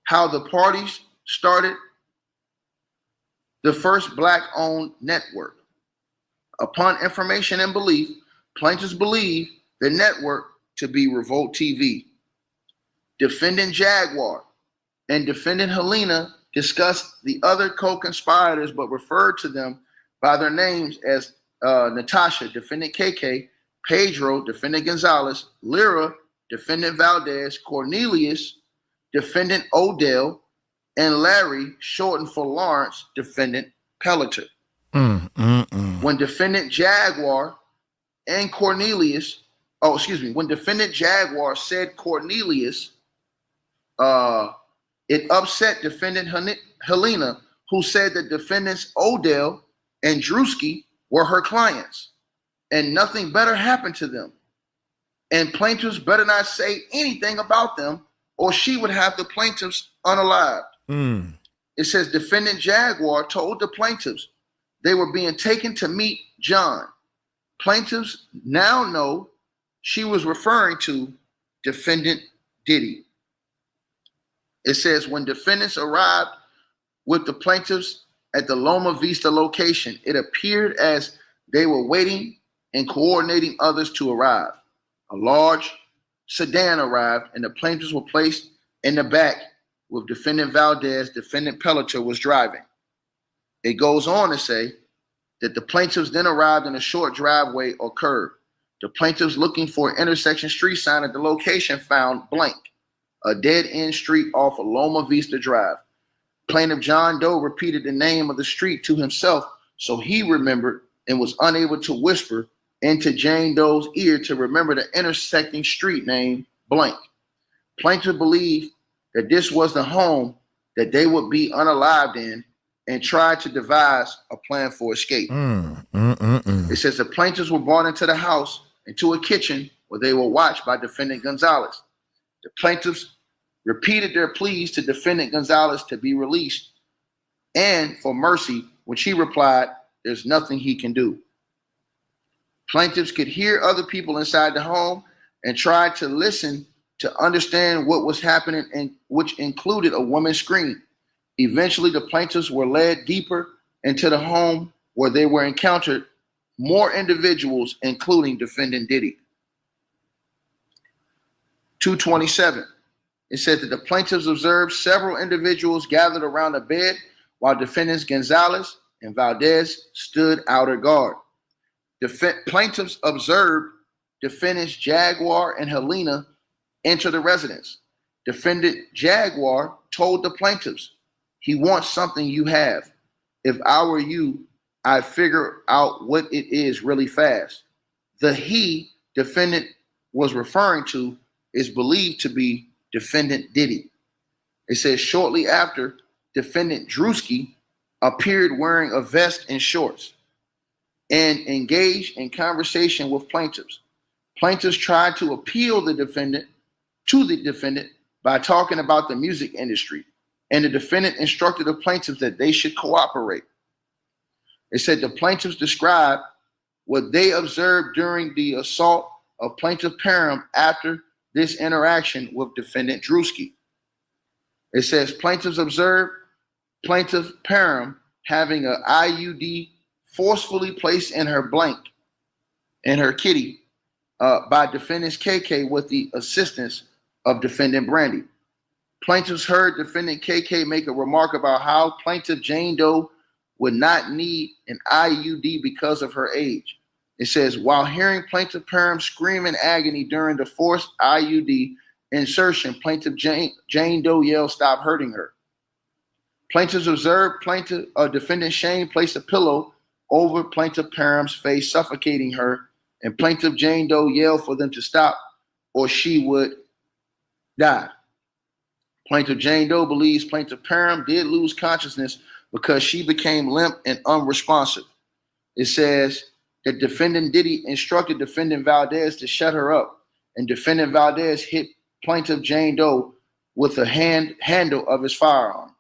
how the parties started the first Black-owned network. Upon information and belief, plaintiffs believe the network to be Revolt TV. Defendant Jaguar and defendant Helena discussed the other co-conspirators but referred to them by their names as Natasha, defendant KK, Pedro, defendant Gonzalez, Lyra, defendant Valdez, Cornelius, defendant Odell, and Larry, shortened for Lawrence, defendant Pelletier. When defendant Jaguar and Cornelius, when defendant Jaguar said Cornelius, it upset defendant Helena, who said that defendants Odell and Druski were her clients, and nothing better happened to them. And plaintiffs better not say anything about them, or she would have the plaintiffs unalived. It says defendant Jaguar told the plaintiffs they were being taken to meet John. Plaintiffs now know she was referring to defendant Diddy. It says when defendants arrived with the plaintiffs at the Loma Vista location, it appeared as they were waiting and coordinating others to arrive. A large sedan arrived and the plaintiffs were placed in the back with defendant Valdez. Defendant Pelletier was driving. It goes on to say that the plaintiffs then arrived in a short driveway or curb. The plaintiffs looking for an intersection street sign at the location found blank, a dead-end street off of Loma Vista Drive. Plaintiff John Doe repeated the name of the street to himself so he remembered and was unable to whisper into Jane Doe's ear to remember the intersecting street name blank. Plaintiff believed that this was the home that they would be unalived in and tried to devise a plan for escape. It says the plaintiffs were brought into the house, into a kitchen where they were watched by defendant Gonzalez. The plaintiffs repeated their pleas to defendant Gonzalez to be released and for mercy, when she replied, "There's nothing he can do." Plaintiffs could hear other people inside the home and tried to listen to understand what was happening, and which included a woman's scream. Eventually, the plaintiffs were led deeper into the home where they were encountered more individuals, including defendant Diddy. 227. It said that the plaintiffs observed several individuals gathered around a bed while defendants Gonzalez and Valdez stood outer guard. Plaintiffs observed defendants Jaguar and Helena enter the residence. Defendant Jaguar told the plaintiffs, "He wants something you have. If I were you, I'd figure out what it is really fast." The he defendant was referring to is believed to be defendant Diddy. It says shortly after, defendant Druski appeared wearing a vest and shorts and engaged in conversation with plaintiffs. Plaintiffs tried to appeal the defendant by talking about the music industry, and the defendant instructed the plaintiffs that they should cooperate. It said the plaintiffs described what they observed during the assault of Plaintiff Parham after this interaction with defendant Druski. It says plaintiffs observed Plaintiff Parham having an IUD forcefully placed in her kitty by defendants KK with the assistance of defendant Brandy. Plaintiffs heard defendant KK make a remark about how plaintiff Jane Doe would not need an IUD because of her age. It says, while hearing Plaintiff Parham scream in agony during the forced IUD insertion, plaintiff Jane Doe yelled, "Stop hurting her." Plaintiffs observed defendant Shane place a pillow over Plaintiff Parham's face, suffocating her, and plaintiff Jane Doe yelled for them to stop or she would die. Plaintiff Jane Doe believes Plaintiff Parham did lose consciousness because she became limp and unresponsive. It says that defendant Diddy instructed defendant Valdez to shut her up, and defendant Valdez hit plaintiff Jane Doe with the handle of his firearm.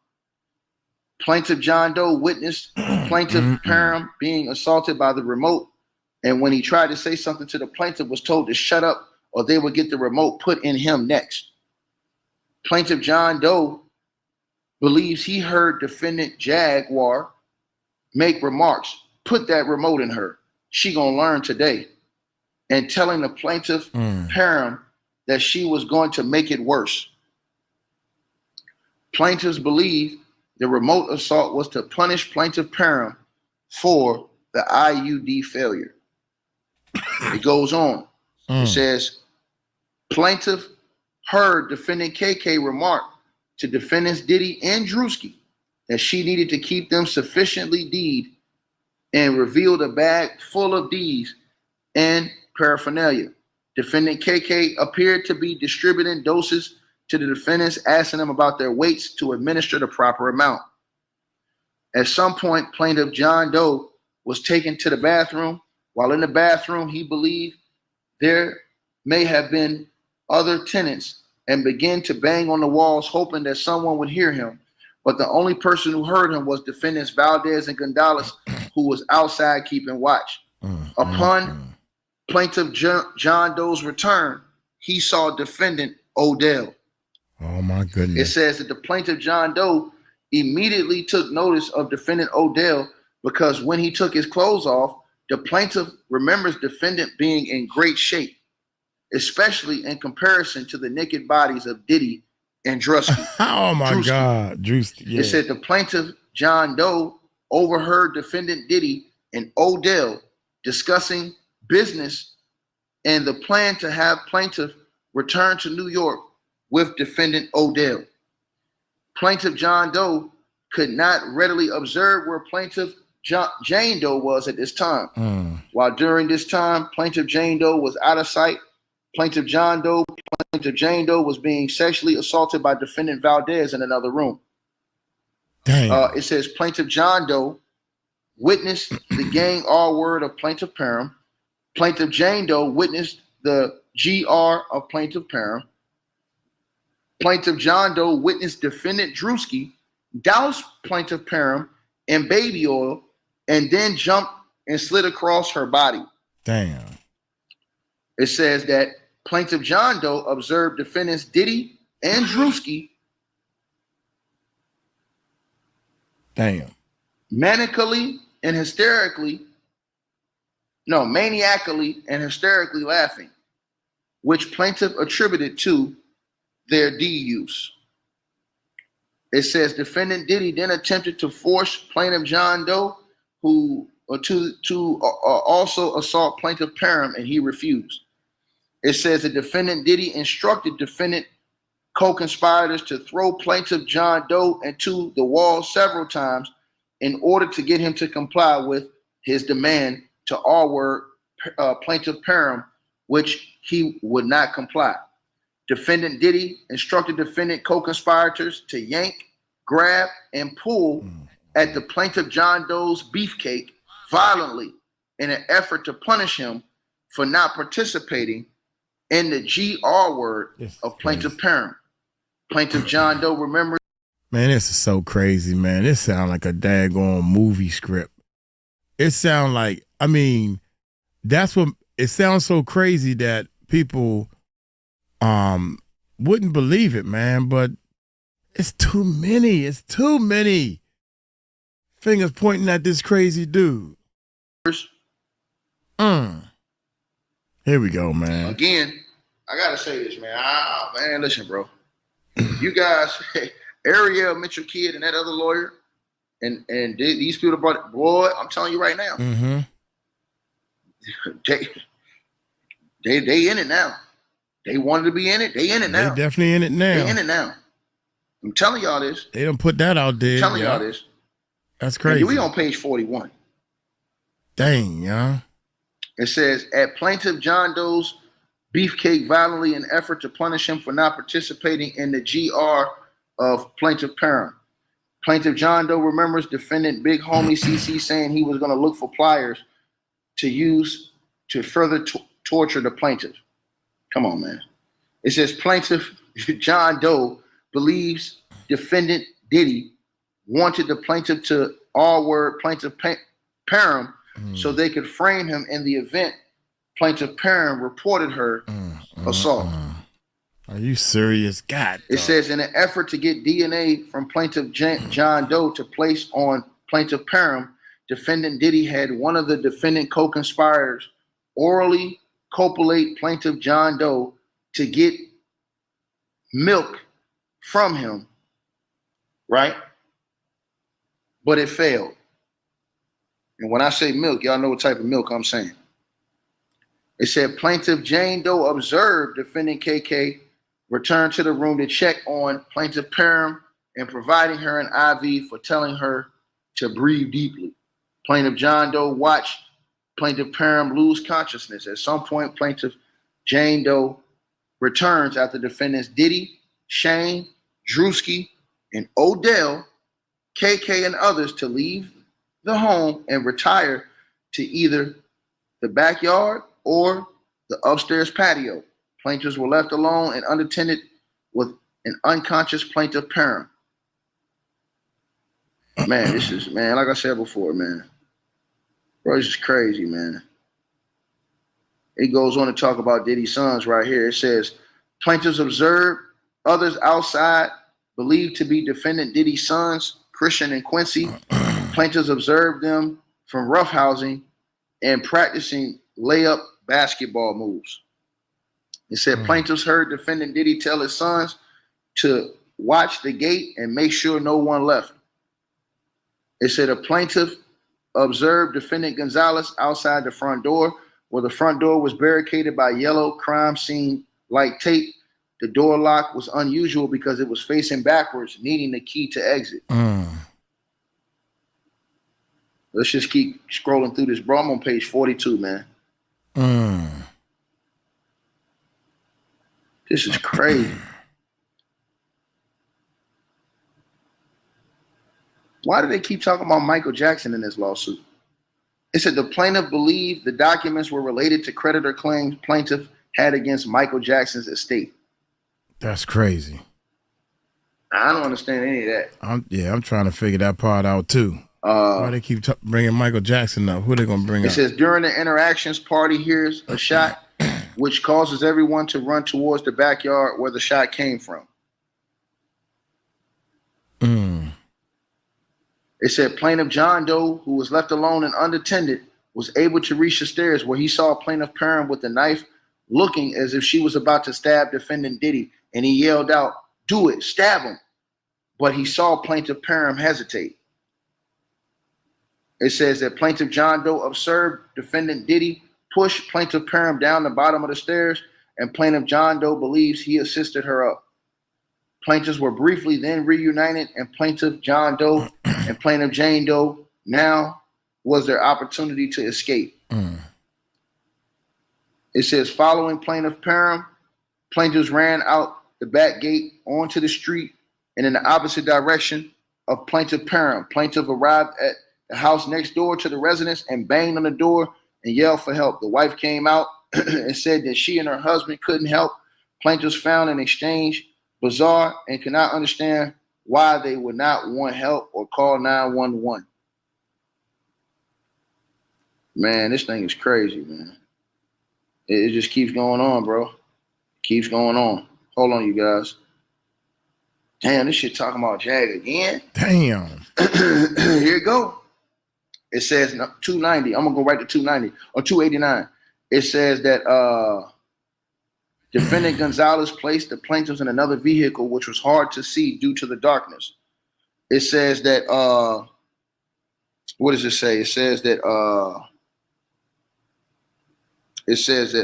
Plaintiff John Doe witnessed Plaintiff Parham being assaulted by the remote, and when he tried to say something to the plaintiff, was told to shut up or they would get the remote put in him next. Plaintiff John Doe believes he heard defendant Jaguar make remarks, "Put that remote in her. She gonna learn today," and telling the plaintiff Parham that she was going to make it worse. Plaintiffs believe the remote assault was to punish Plaintiff Parham for the IUD failure. It goes on. It says, plaintiff heard defendant KK remark to defendants Diddy and Druski that she needed to keep them sufficiently deed and revealed a bag full of D's and paraphernalia. Defendant KK appeared to be distributing doses to the defendants, asking them about their weights to administer the proper amount. At some point, plaintiff John Doe was taken to the bathroom. While in the bathroom, he believed there may have been other tenants and began to bang on the walls, hoping that someone would hear him. But the only person who heard him was defendants Valdez and Gonzalez, who was outside keeping watch. Upon plaintiff John Doe's return, he saw defendant Odell. Oh my goodness. It says that the plaintiff John Doe immediately took notice of defendant Odell because when he took his clothes off, the plaintiff remembers defendant being in great shape, especially in comparison to the naked bodies of Diddy and Druski. Oh my Druski. God, Druski. Yeah. It said the plaintiff John Doe overheard defendant Diddy and Odell discussing business and the plan to have plaintiff return to New York with defendant Odell. Plaintiff John Doe could not readily observe where plaintiff Jane Doe was at this time. While during this time, plaintiff Jane Doe was out of sight. Plaintiff Jane Doe was being sexually assaulted by defendant Valdez in another room. Damn. It says plaintiff John Doe witnessed the gang R word of plaintiff Parham. Plaintiff Jane Doe witnessed the GR of plaintiff Parham. Plaintiff John Doe witnessed defendant Druski douse plaintiff Parham in baby oil and then jumped and slid across her body. Damn. It says that plaintiff John Doe observed defendants Diddy and Druski maniacally and hysterically laughing, which plaintiff attributed to their D use. It says defendant Diddy then attempted to force plaintiff John Doe to also assault plaintiff Parham, and he refused. It says the defendant Diddy instructed defendant co-conspirators to throw plaintiff John Doe into the wall several times in order to get him to comply with his demand to R-word plaintiff Parham, which he would not comply. Defendant Diddy instructed defendant co-conspirators to yank, grab, and pull at the plaintiff John Doe's beefcake violently in an effort to punish him for not participating in the GR word of plaintiff Parham. Plaintiff John Doe remembers. Man, this is so crazy, man. This sounds like a daggone movie script. It sounds like, I mean, that's what it sounds so crazy that people wouldn't believe it, man. But it's too many. It's too many fingers pointing at this crazy dude. Here we go, man. Again, I gotta say this, man. Man, listen, bro. You guys, Ariel Mitchell Kidd and that other lawyer, and these people brought, boy, I'm telling you right now, they in it now. They wanted to be in it. They in it now. They definitely in it now. They in it now. I'm telling y'all this. They don't put that out there. I'm telling y'all this. That's crazy. And we on page 41. Dang, yeah. It says, at plaintiff John Doe's beefcake violently in effort to punish him for not participating in the GR of plaintiff Parham. Plaintiff John Doe remembers defendant Big Homie CC saying he was going to look for pliers to use to further torture the plaintiff. Come on, man. It says plaintiff John Doe believes defendant Diddy wanted the plaintiff to R-word plaintiff Parham so they could frame him in the event plaintiff Parham reported her assault. Are you serious? God. It says in an effort to get DNA from plaintiff John Doe to place on plaintiff Parham, defendant Diddy had one of the defendant co-conspirators orally copulate plaintiff John Doe to get milk from him, right? But it failed. And when I say milk, y'all know what type of milk I'm saying. It said plaintiff Jane Doe observed defendant KK return to the room to check on plaintiff Parham and providing her an IV for telling her to breathe deeply. Plaintiff John Doe watched plaintiff Parham lose consciousness. At some point, plaintiff Jane Doe returns after defendants Diddy, Shane, Druski, and Odell, KK, and others to leave the home and retire to either the backyard or the upstairs patio. Plaintiffs were left alone and unattended with an unconscious plaintiff Parham. Man, this is, man, like I said before, man. Bro, this is crazy, man. It goes on to talk about Diddy's sons right here. It says, plaintiffs observed others outside believed to be defendant Diddy's sons, Christian and Quincy. Plaintiffs observed them from roughhousing and practicing layup basketball moves. It said plaintiffs heard defendant Diddy tell his sons to watch the gate and make sure no one left. It said a plaintiff observed defendant Gonzalez outside the front door, where the front door was barricaded by yellow crime scene like tape. The door lock was unusual because it was facing backwards, needing the key to exit. Let's just keep scrolling through this, bro. I'm on page 42, man. This is crazy. Why do they keep talking about Michael Jackson in this lawsuit? It said the plaintiff believed the documents were related to creditor claims plaintiff had against Michael Jackson's estate. That's crazy. I don't understand any of that. I'm trying to figure that part out too. Why they keep bringing Michael Jackson up? Who they gonna bring up? It says during the interactions, party hears a shot, which causes everyone to run towards the backyard where the shot came from. It said plaintiff John Doe, who was left alone and unattended, was able to reach the stairs where he saw plaintiff Parham with the knife looking as if she was about to stab defendant Diddy, and he yelled out, "Do it, stab him." But he saw plaintiff Parham hesitate. It says that plaintiff John Doe observed defendant Diddy push plaintiff Parham down the bottom of the stairs and plaintiff John Doe believes he assisted her up. Plaintiffs were briefly then reunited, and plaintiff John Doe and plaintiff Jane Doe now was their opportunity to escape. It says, following plaintiff Parham, plaintiffs ran out the back gate onto the street and in the opposite direction of plaintiff Parham. Plaintiff arrived at the house next door to the residence and banged on the door and yelled for help. The wife came out and said that she and her husband couldn't help. Plaintiffs found an exchange bizarre and could not understand why they would not want help or call 911. Man, this thing is crazy, man. It just keeps going on, bro. Keeps going on. Hold on, you guys. Damn, this shit talking about Jag again. Damn. Here it go. It says 290. I'm gonna go right to 290 or 289. It says that defendant Gonzalez placed the plaintiffs in another vehicle, which was hard to see due to the darkness. It says that what does it say? It says that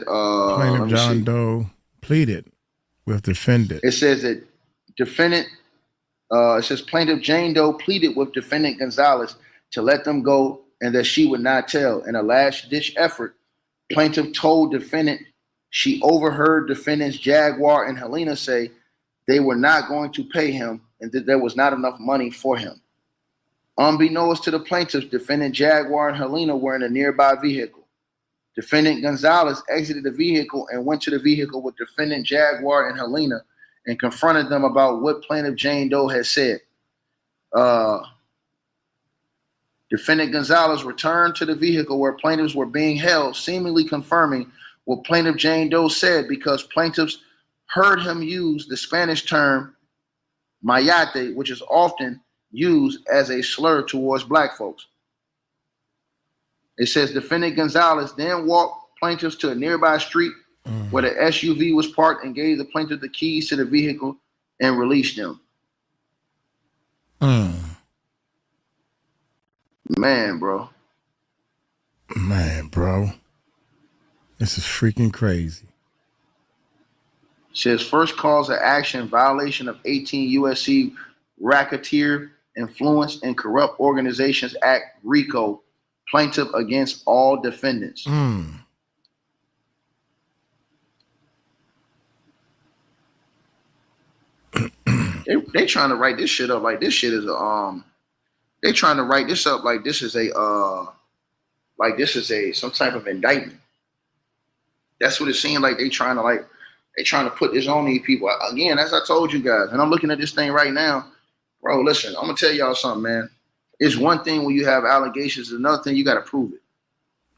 plaintiff John Doe pleaded with defendant. It says that defendant. It says plaintiff Jane Doe pleaded with defendant Gonzalez to let them go and that she would not tell. In a last-ditch effort, plaintiff told defendant she overheard defendants Jaguar and Helena say they were not going to pay him and that there was not enough money for him. Unbeknownst to the plaintiffs, defendant Jaguar and Helena were in a nearby vehicle. Defendant Gonzalez exited the vehicle and went to the vehicle with defendant Jaguar and Helena and confronted them about what plaintiff Jane Doe had said. Defendant Gonzalez returned to the vehicle where plaintiffs were being held, seemingly confirming what plaintiff Jane Doe said because plaintiffs heard him use the Spanish term mayate, which is often used as a slur towards black folks. It says defendant Gonzalez then walked plaintiffs to a nearby street where the SUV was parked and gave the plaintiff the keys to the vehicle and released them. Man, bro. This is freaking crazy. It says first cause of action, violation of 18 USC Racketeer, Influence, and Corrupt Organizations Act, RICO, plaintiff against all defendants. They trying to write this shit up like this shit is a they trying to write this up like this is a some type of indictment. That's what it seems like they trying to put this on these people. Again, as I told you guys, and I'm looking at this thing right now, bro, listen, I'm gonna tell y'all something, man. It's one thing when you have allegations, another thing you gotta prove it.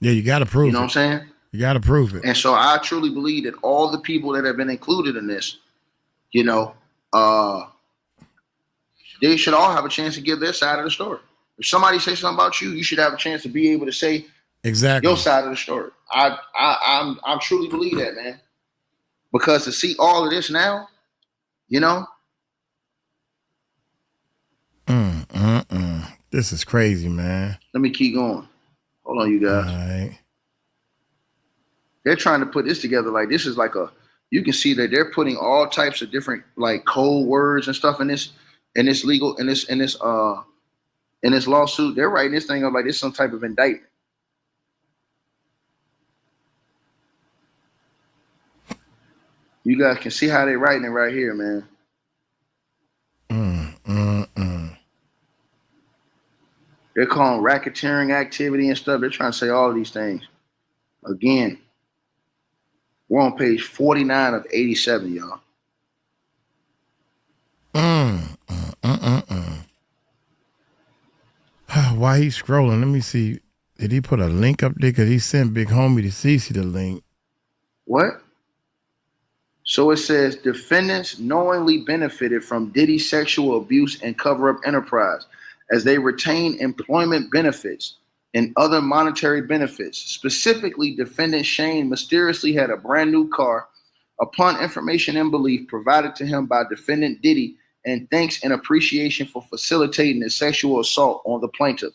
Yeah, you gotta prove it. You know what I'm saying? You gotta prove it. And so I truly believe that all the people that have been included in this, you know, they should all have a chance to give their side of the story. If somebody says something about you, you should have a chance to be able to say exactly your side of the story. I truly believe that, man. Because to see all of this now, you know. This is crazy, man. Let me keep going. Hold on, you guys. All right. They're trying to put this together like this is like you can see that they're putting all types of different like code words and stuff in this lawsuit. They're writing this thing up like this is some type of indictment. You guys can see how they're writing it right here, man. They're calling racketeering activity and stuff. They're trying to say all of these things. Again, we're on page 49 of 87, y'all. Why he's scrolling? Let me see. Did he put a link up there? Because he sent Big Homie to CC the link. What? So it says defendants knowingly benefited from Diddy's sexual abuse and cover-up enterprise as they retain employment benefits and other monetary benefits. Specifically, defendant Shane mysteriously had a brand new car upon information and belief provided to him by defendant Diddy and thanks and appreciation for facilitating the sexual assault on the plaintiff.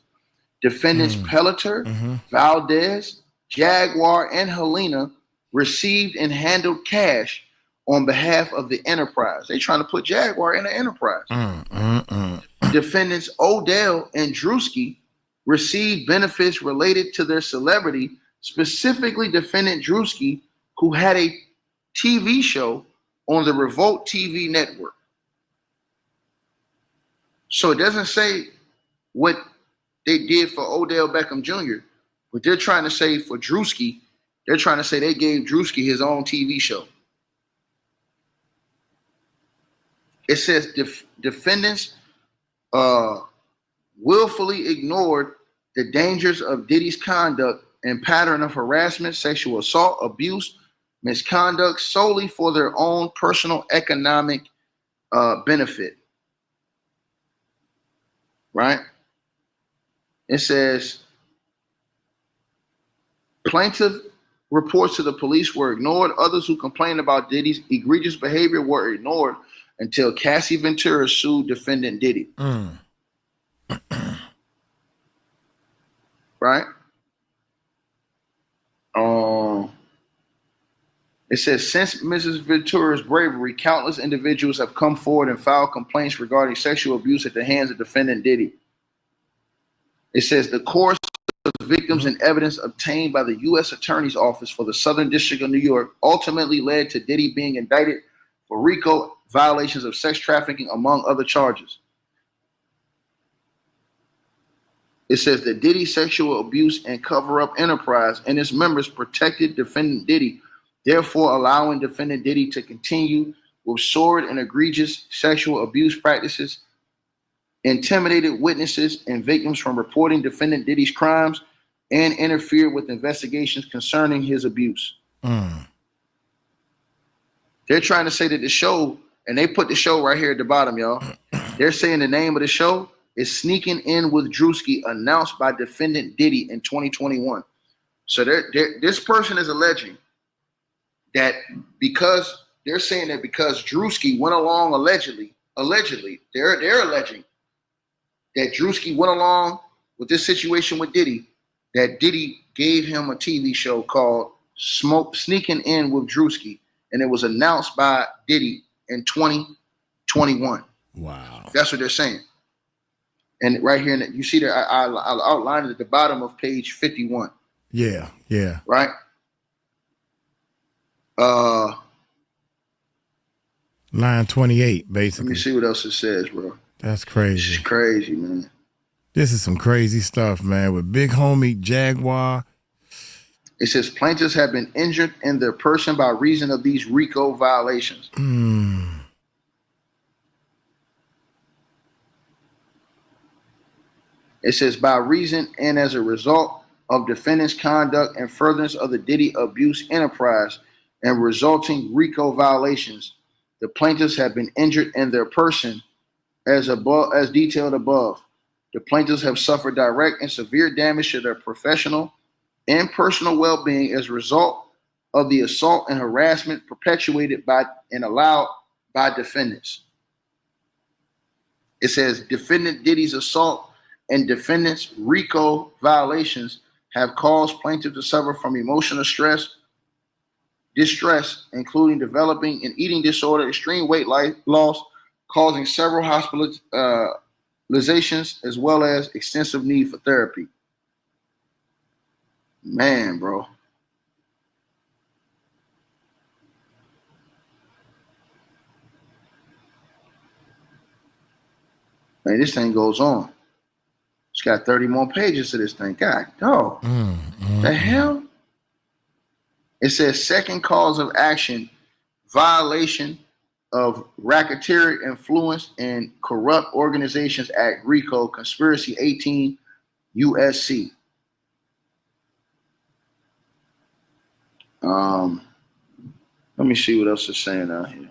Defendants Pelletier, Valdez, Jaguar, and Helena received and handled cash on behalf of the enterprise. They trying to put Jaguar in an enterprise. Defendants Odell and Druski received benefits related to their celebrity, specifically defendant Druski, who had a TV show on the Revolt TV network. So it doesn't say what they did for Odell Beckham Jr., but they're trying to say for Druski, they're trying to say they gave Druski his own TV show. It says defendants willfully ignored the dangers of Diddy's conduct and pattern of harassment, sexual assault, abuse, misconduct solely for their own personal economic benefit. Right? It says plaintiff reports to the police were ignored. Others who complained about Diddy's egregious behavior were ignored until Cassie Ventura sued defendant Diddy. Right? It says, since Mrs. Ventura's bravery, countless individuals have come forward and filed complaints regarding sexual abuse at the hands of defendant Diddy. It says the course of victims and evidence obtained by the U.S. Attorney's Office for the Southern District of New York ultimately led to Diddy being indicted for RICO violations of sex trafficking, among other charges. It says the Diddy sexual abuse and cover-up enterprise and its members protected defendant Diddy, therefore allowing defendant Diddy to continue with sordid and egregious sexual abuse practices, intimidated witnesses and victims from reporting defendant Diddy's crimes, and interfered with investigations concerning his abuse. They're trying to say that the show, and they put the show right here at the bottom, y'all. They're saying the name of the show is Sneaking In with Druski, announced by defendant Diddy in 2021. So this person is alleging that because they're saying that because Druski went along allegedly, they're alleging that Druski went along with this situation with Diddy, that Diddy gave him a TV show called Sneaking In with Druski, and it was announced by Diddy in 2021. Wow. That's what they're saying. And right here, you see that I outlined it at the bottom of page 51. Yeah. Right? Line 28, basically. Let me see what else it says, bro. That's crazy. It's crazy, man. This is some crazy stuff, man. With big homie Jaguar. It says plaintiffs have been injured in their person by reason of these RICO violations. It says by reason and as a result of defendant's conduct and furtherance of the Diddy abuse enterprise and resulting RICO violations, the plaintiffs have been injured in their person as detailed above. The plaintiffs have suffered direct and severe damage to their professional and personal well-being as a result of the assault and harassment perpetuated by and allowed by defendants. It says defendant Diddy's assault and defendants' RICO violations have caused plaintiffs to suffer from emotional distress, including developing an eating disorder, extreme weight loss, causing several hospitalizations, as well as extensive need for therapy. Man, bro. Man, this thing goes on. It's got 30 more pages to this thing. God, dog. The hell? It says second cause of action, violation of Racketeering Influence and Corrupt Organizations Act, RICO, Conspiracy 18, USC. Let me see what else it's saying out here.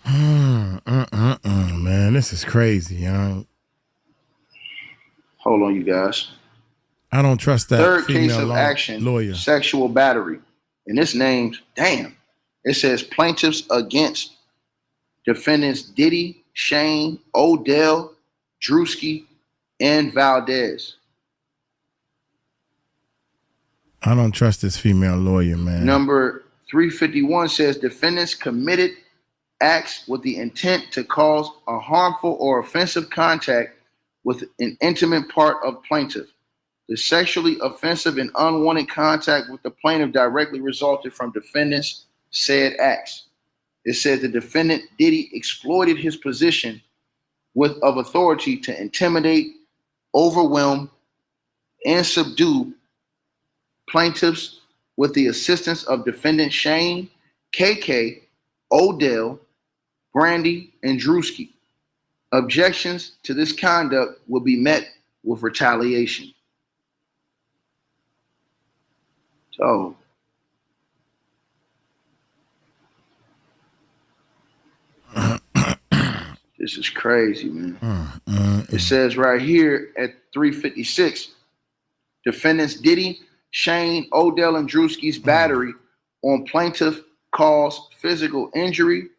Man, this is crazy, young. Hold on, you guys. I don't trust that. Third case of action, lawyer. Sexual battery. And this name's, damn. It says plaintiffs against defendants Diddy, Shane, Odell, Druski, and Valdez. I don't trust this female lawyer, man. Number 351 says defendants committed acts with the intent to cause a harmful or offensive contact with an intimate part of plaintiff. The sexually offensive and unwanted contact with the plaintiff directly resulted from defendants' said acts. It says the defendant Diddy exploited his position of authority to intimidate, overwhelm, and subdue plaintiffs with the assistance of defendant Shane, KK, Odell, Brandy, and Druski. Objections to this conduct will be met with retaliation. So, this is crazy, man. It says right here at 356, defendants Diddy, Shane, Odell, and Druski's battery on plaintiff caused physical injury,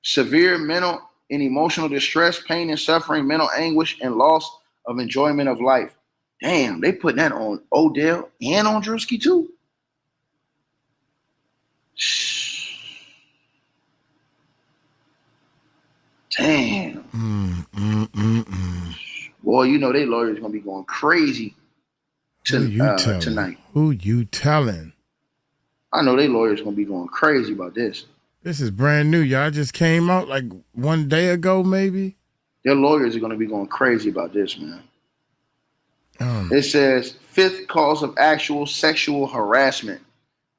severe mental and emotional distress, pain and suffering, mental anguish, and loss of enjoyment of life. Damn, they putting that on Odell and on Druski too? Damn. Boy, you know they lawyers gonna be going crazy tonight. Who you telling? I know they lawyers gonna be going crazy about this. This is brand new. Y'all just came out like 1 day ago, maybe? Their lawyers are gonna be going crazy about this, man. It says, fifth cause of actual sexual harassment.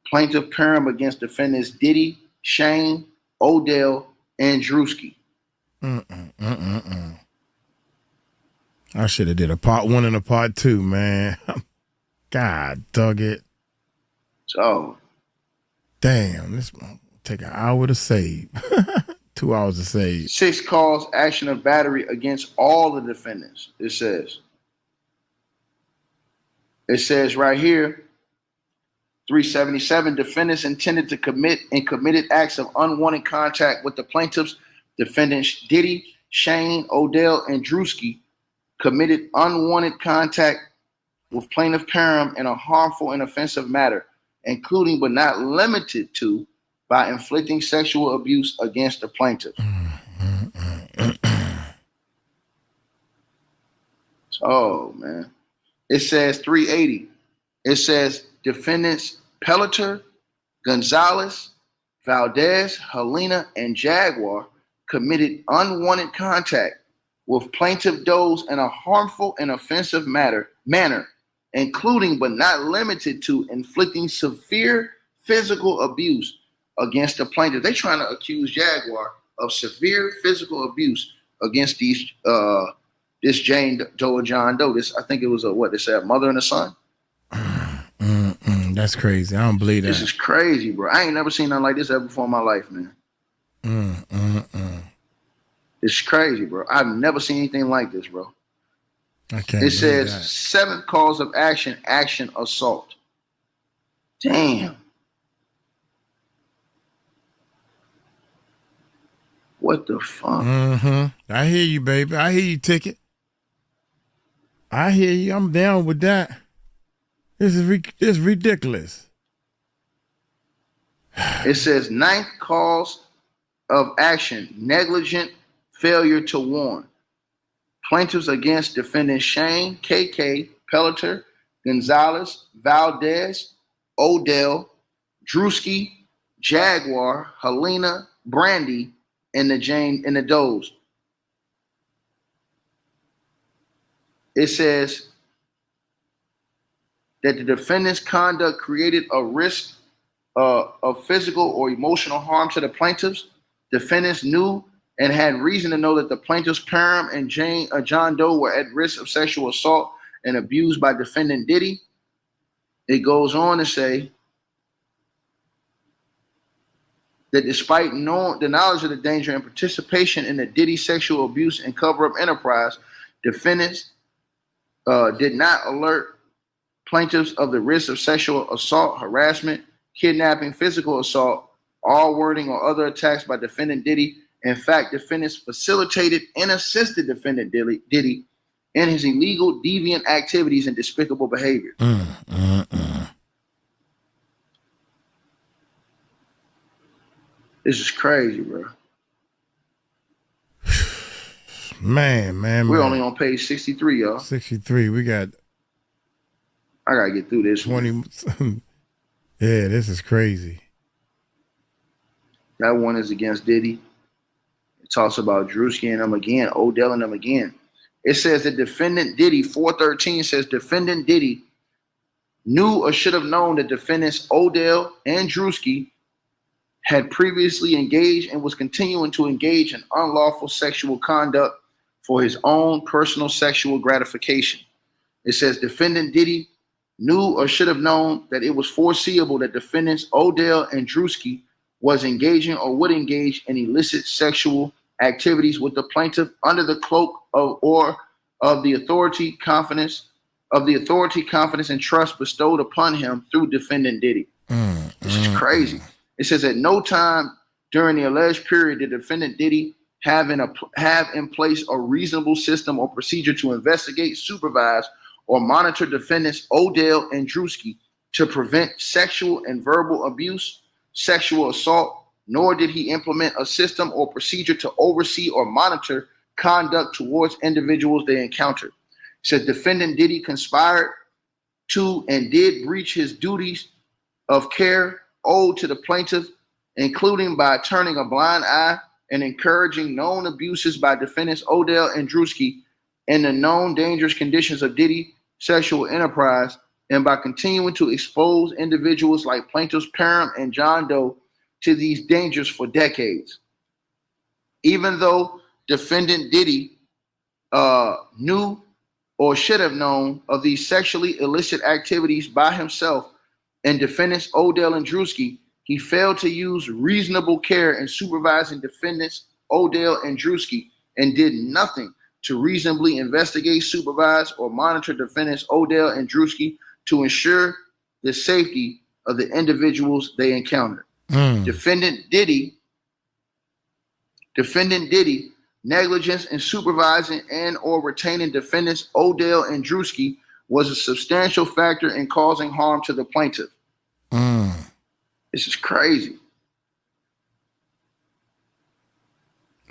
Plaintiff Parham against defendants Diddy, Shane, Odell, and Druski. I should have did a part 1 and a part 2, man. God dug it. So, damn, this will take an hour to save. 2 hours to save. Sixth cause action of battery against all the defendants. It says right here, 377, defendants intended to commit and committed acts of unwanted contact with the plaintiffs. Defendants Diddy, Shane, Odell, and Druski committed unwanted contact with plaintiff Parham in a harmful and offensive manner, including but not limited to by inflicting sexual abuse against the plaintiff. Oh, man. It says 380. It says defendants Pelletier, Gonzalez, Valdez, Helena, and Jaguar committed unwanted contact with plaintiff Does in a harmful and offensive manner, including but not limited to inflicting severe physical abuse against the plaintiff. They're trying to accuse Jaguar of severe physical abuse against these this Jane Doe or John Doe. This, I think it was what they said, mother and a son. That's crazy. I don't believe that. This is crazy, bro. I ain't never seen nothing like this ever before in my life, man. It's crazy, bro. I've never seen anything like this, bro. It says that. Seventh cause of action assault. Damn. What the fuck? I hear you, baby. I hear you, Ticket. I hear you. I'm down with that. This is ridiculous. It says ninth cause of action, negligent failure to warn. Plaintiffs against defendants Shane, KK, Pelletier, Gonzalez, Valdez, Odell, Druski, Jaguar, Helena, Brandy, and the Does. It says that the defendant's conduct created a risk of physical or emotional harm to the plaintiffs. Defendants knew and had reason to know that the plaintiffs Parham and John Doe were at risk of sexual assault and abuse by defendant Diddy. It goes on to say that despite the knowledge of the danger and participation in the Diddy sexual abuse and cover-up enterprise, defendants did not alert plaintiffs of the risk of sexual assault, harassment, kidnapping, physical assault, all wording or other attacks by defendant Diddy. In fact, defendants facilitated and assisted defendant Diddy in his illegal, deviant activities and despicable behavior. This is crazy, bro. Man. We're only on page 63, y'all. 63. We got I gotta get through this 20. one. Yeah, this is crazy. That one is against Diddy. It talks about Druski and them again, Odell and them again. It says that defendant Diddy, 413 says defendant Diddy knew or should have known that defendants Odell and Druski had previously engaged and was continuing to engage in unlawful sexual conduct for his own personal sexual gratification. It says defendant Diddy knew or should have known that it was foreseeable that defendants Odell and Druski was engaging or would engage in illicit sexual activities with the plaintiff under the cloak of the authority, confidence and trust bestowed upon him through defendant Diddy. This is crazy. It says at no time during the alleged period did defendant Diddy have in place a reasonable system or procedure to investigate, supervise, or monitor defendants Odell and Druski to prevent sexual and verbal abuse, sexual assault, nor did he implement a system or procedure to oversee or monitor conduct towards individuals they encountered. It says defendant Diddy conspired to and did breach his duties of care owed to the plaintiff, including by turning a blind eye and encouraging known abuses by defendants Odell and Druski and the known dangerous conditions of Diddy sexual enterprise, and by continuing to expose individuals like plaintiffs Parham and John Doe to these dangers for decades. Even though defendant Diddy knew or should have known of these sexually illicit activities by himself and defendants Odell and Druski, he failed to use reasonable care in supervising defendants Odell and Druski and did nothing to reasonably investigate, supervise, or monitor defendants Odell and Druski to ensure the safety of the individuals they encountered. Defendant Diddy, negligence in supervising and or retaining defendants Odell and Druski was a substantial factor in causing harm to the plaintiff. This is crazy.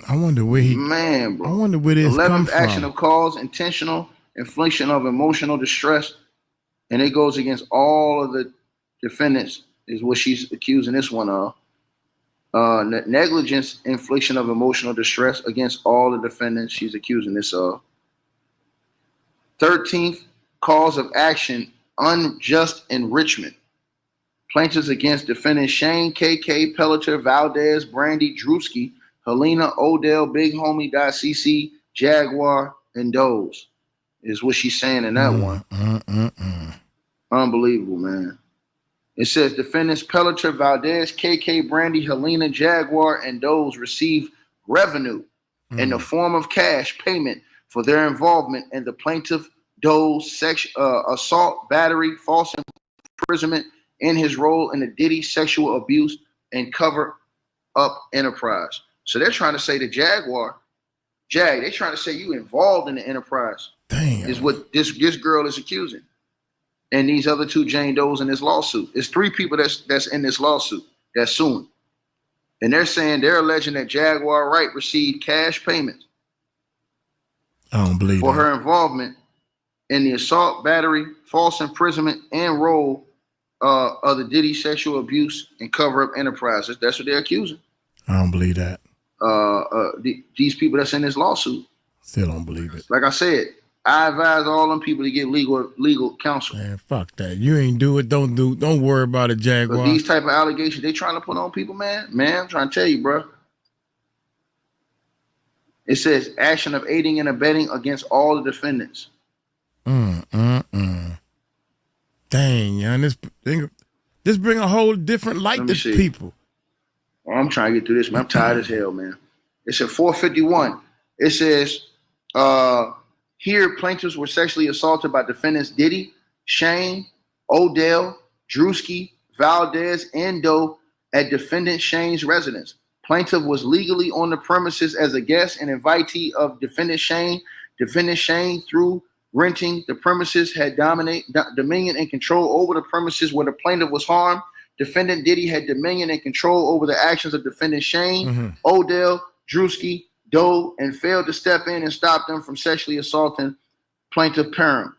I wonder where he. Man, bro. I wonder where this 11th comes action from. of cause, intentional infliction of emotional distress, and it goes against all of the defendants. Is what she's accusing this one of. Negligence, infliction of emotional distress against all the defendants she's accusing this of. 13th cause of action, unjust enrichment. Plaintiffs against defendants Shane, KK, Pelletier, Valdez, Brandy, Druski, Helena, Odell, Big Homie, CC, Jaguar, and Doze is what she's saying in that one. Unbelievable, man. It says defendants Pelletier, Valdez, KK, Brandy, Helena, Jaguar, and Doze received revenue in the form of cash payment for their involvement in the plaintiff Doze assault, battery, false imprisonment in his role in the Diddy sexual abuse and cover up enterprise. So they're trying to say the Jaguar, they're trying to say you involved in the enterprise. Damn. Is what this girl is accusing. And these other two Jane Does in this lawsuit. It's three people that's in this lawsuit that's suing. And they're alleging that Jaguar Wright received cash payments I don't believe for that. her involvement in the assault, battery, false imprisonment, and role of the Diddy sexual abuse and cover-up enterprises. That's what they're accusing. I don't believe that. These people that's in this lawsuit. Still don't believe it. Like I said, I advise all them people to get legal counsel. Man, fuck that. You ain't do it. Don't worry about it, Jaguar. But these type of allegations they trying to put on people, man, I'm trying to tell you, bro. It says action of aiding and abetting against all the defendants. Dang, young, this bring a whole different light to people. I'm trying to get through this, man. I'm tired as hell, man. It's at 451. It says, here plaintiffs were sexually assaulted by defendants Diddy, Shane, Odell, Druski, Valdez, and Doe at defendant Shane's residence. Plaintiff was legally on the premises as a guest and invitee of defendant Shane. Defendant Shane, through renting the premises, had dominion and control over the premises where the plaintiff was harmed. defendant Diddy had dominion and control over the actions of defendant Shane, Odell, Druski, Doe, and failed to step in and stop them from sexually assaulting plaintiff Perham.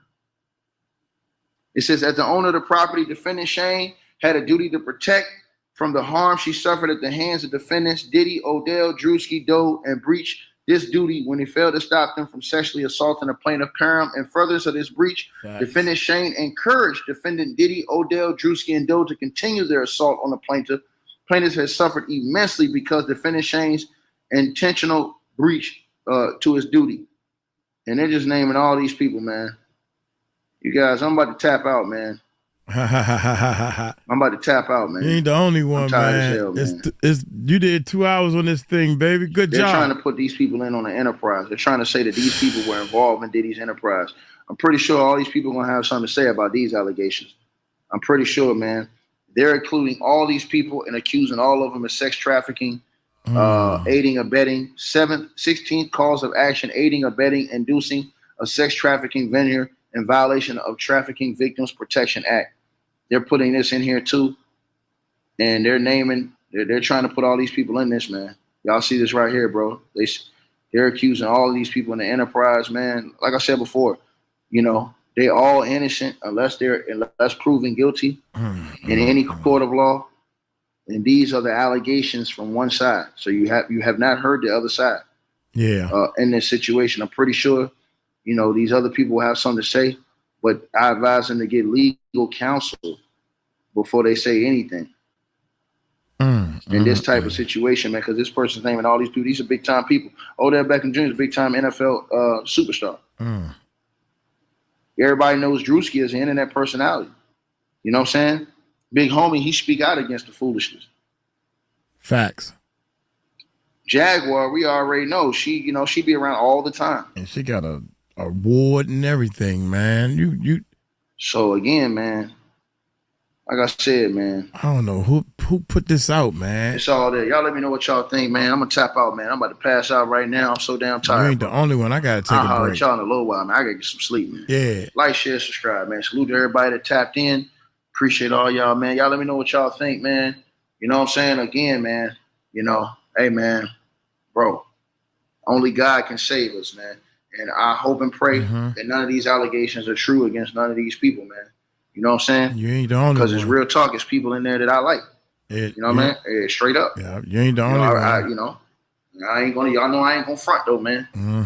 It says, as the owner of the property, defendant Shane had a duty to protect from the harm she suffered at the hands of defendants Diddy, Odell, Druski, Doe, and breached this duty when he failed to stop them from sexually assaulting a plaintiff Perham. In furtherance of this breach, defendant Shane encouraged defendant Diddy, Odell, Druski, and Doe to continue their assault on the plaintiff. Plaintiff has suffered immensely because defendant Shane's intentional breach to his duty. And they're just naming all these people, man. You guys, I'm about to tap out, man. I'm about to tap out, man. You ain't the only one, man. As hell, man. You did 2 hours on this thing, baby. Good job. They're trying to put these people in on the enterprise. They're trying to say that these people were involved in Diddy's enterprise. I'm pretty sure all these people are going to have something to say about these allegations. I'm pretty sure, man. They're including all these people and accusing all of them of sex trafficking, aiding, abetting, 16th cause of action, aiding, abetting, inducing a sex trafficking venture in violation of Trafficking Victims Protection Act. They're putting this in here too. And they're trying to put all these people in this, man. Y'all see this right here, bro. They're accusing all of these people in the enterprise, man. Like I said before, you know, they all innocent unless proven guilty in any court of law. And these are the allegations from one side. So you have not heard the other side. Yeah. In this situation, I'm pretty sure, you know, these other people will have something to say, but I advise them to get legal counsel before they say anything in this type of situation, man, because this person's naming all these people. These are big time people. Odell Beckham Jr. is a big time NFL superstar. Everybody knows Druski is an internet personality. You know what I'm saying? Big homie, he speak out against the foolishness. Facts. Jaguar, we already know she be around all the time, and she got a award and everything, man. You. So again, man, like I said, man, I don't know who put this out, man. It's all there. Y'all let me know what y'all think, man. I'm gonna tap out, man. I'm about to pass out right now. I'm so damn tired. You ain't the only one. I gotta take a break. Y'all in a little while, man. I gotta get some sleep, man. Yeah. Like, share, subscribe, man. Salute to everybody that tapped in. Appreciate all y'all, man. Y'all let me know what y'all think, man. You know what I'm saying? Again, man, you know, hey, man, bro, only God can save us, man. And I hope and pray that none of these allegations are true against none of these people, man. You know what I'm saying? You ain't the only one. Because it's real talk. It's people in there that I like. You know what I mean? Straight up. Yeah, you ain't the only one. I ain't gonna, y'all know I ain't gonna front though, man.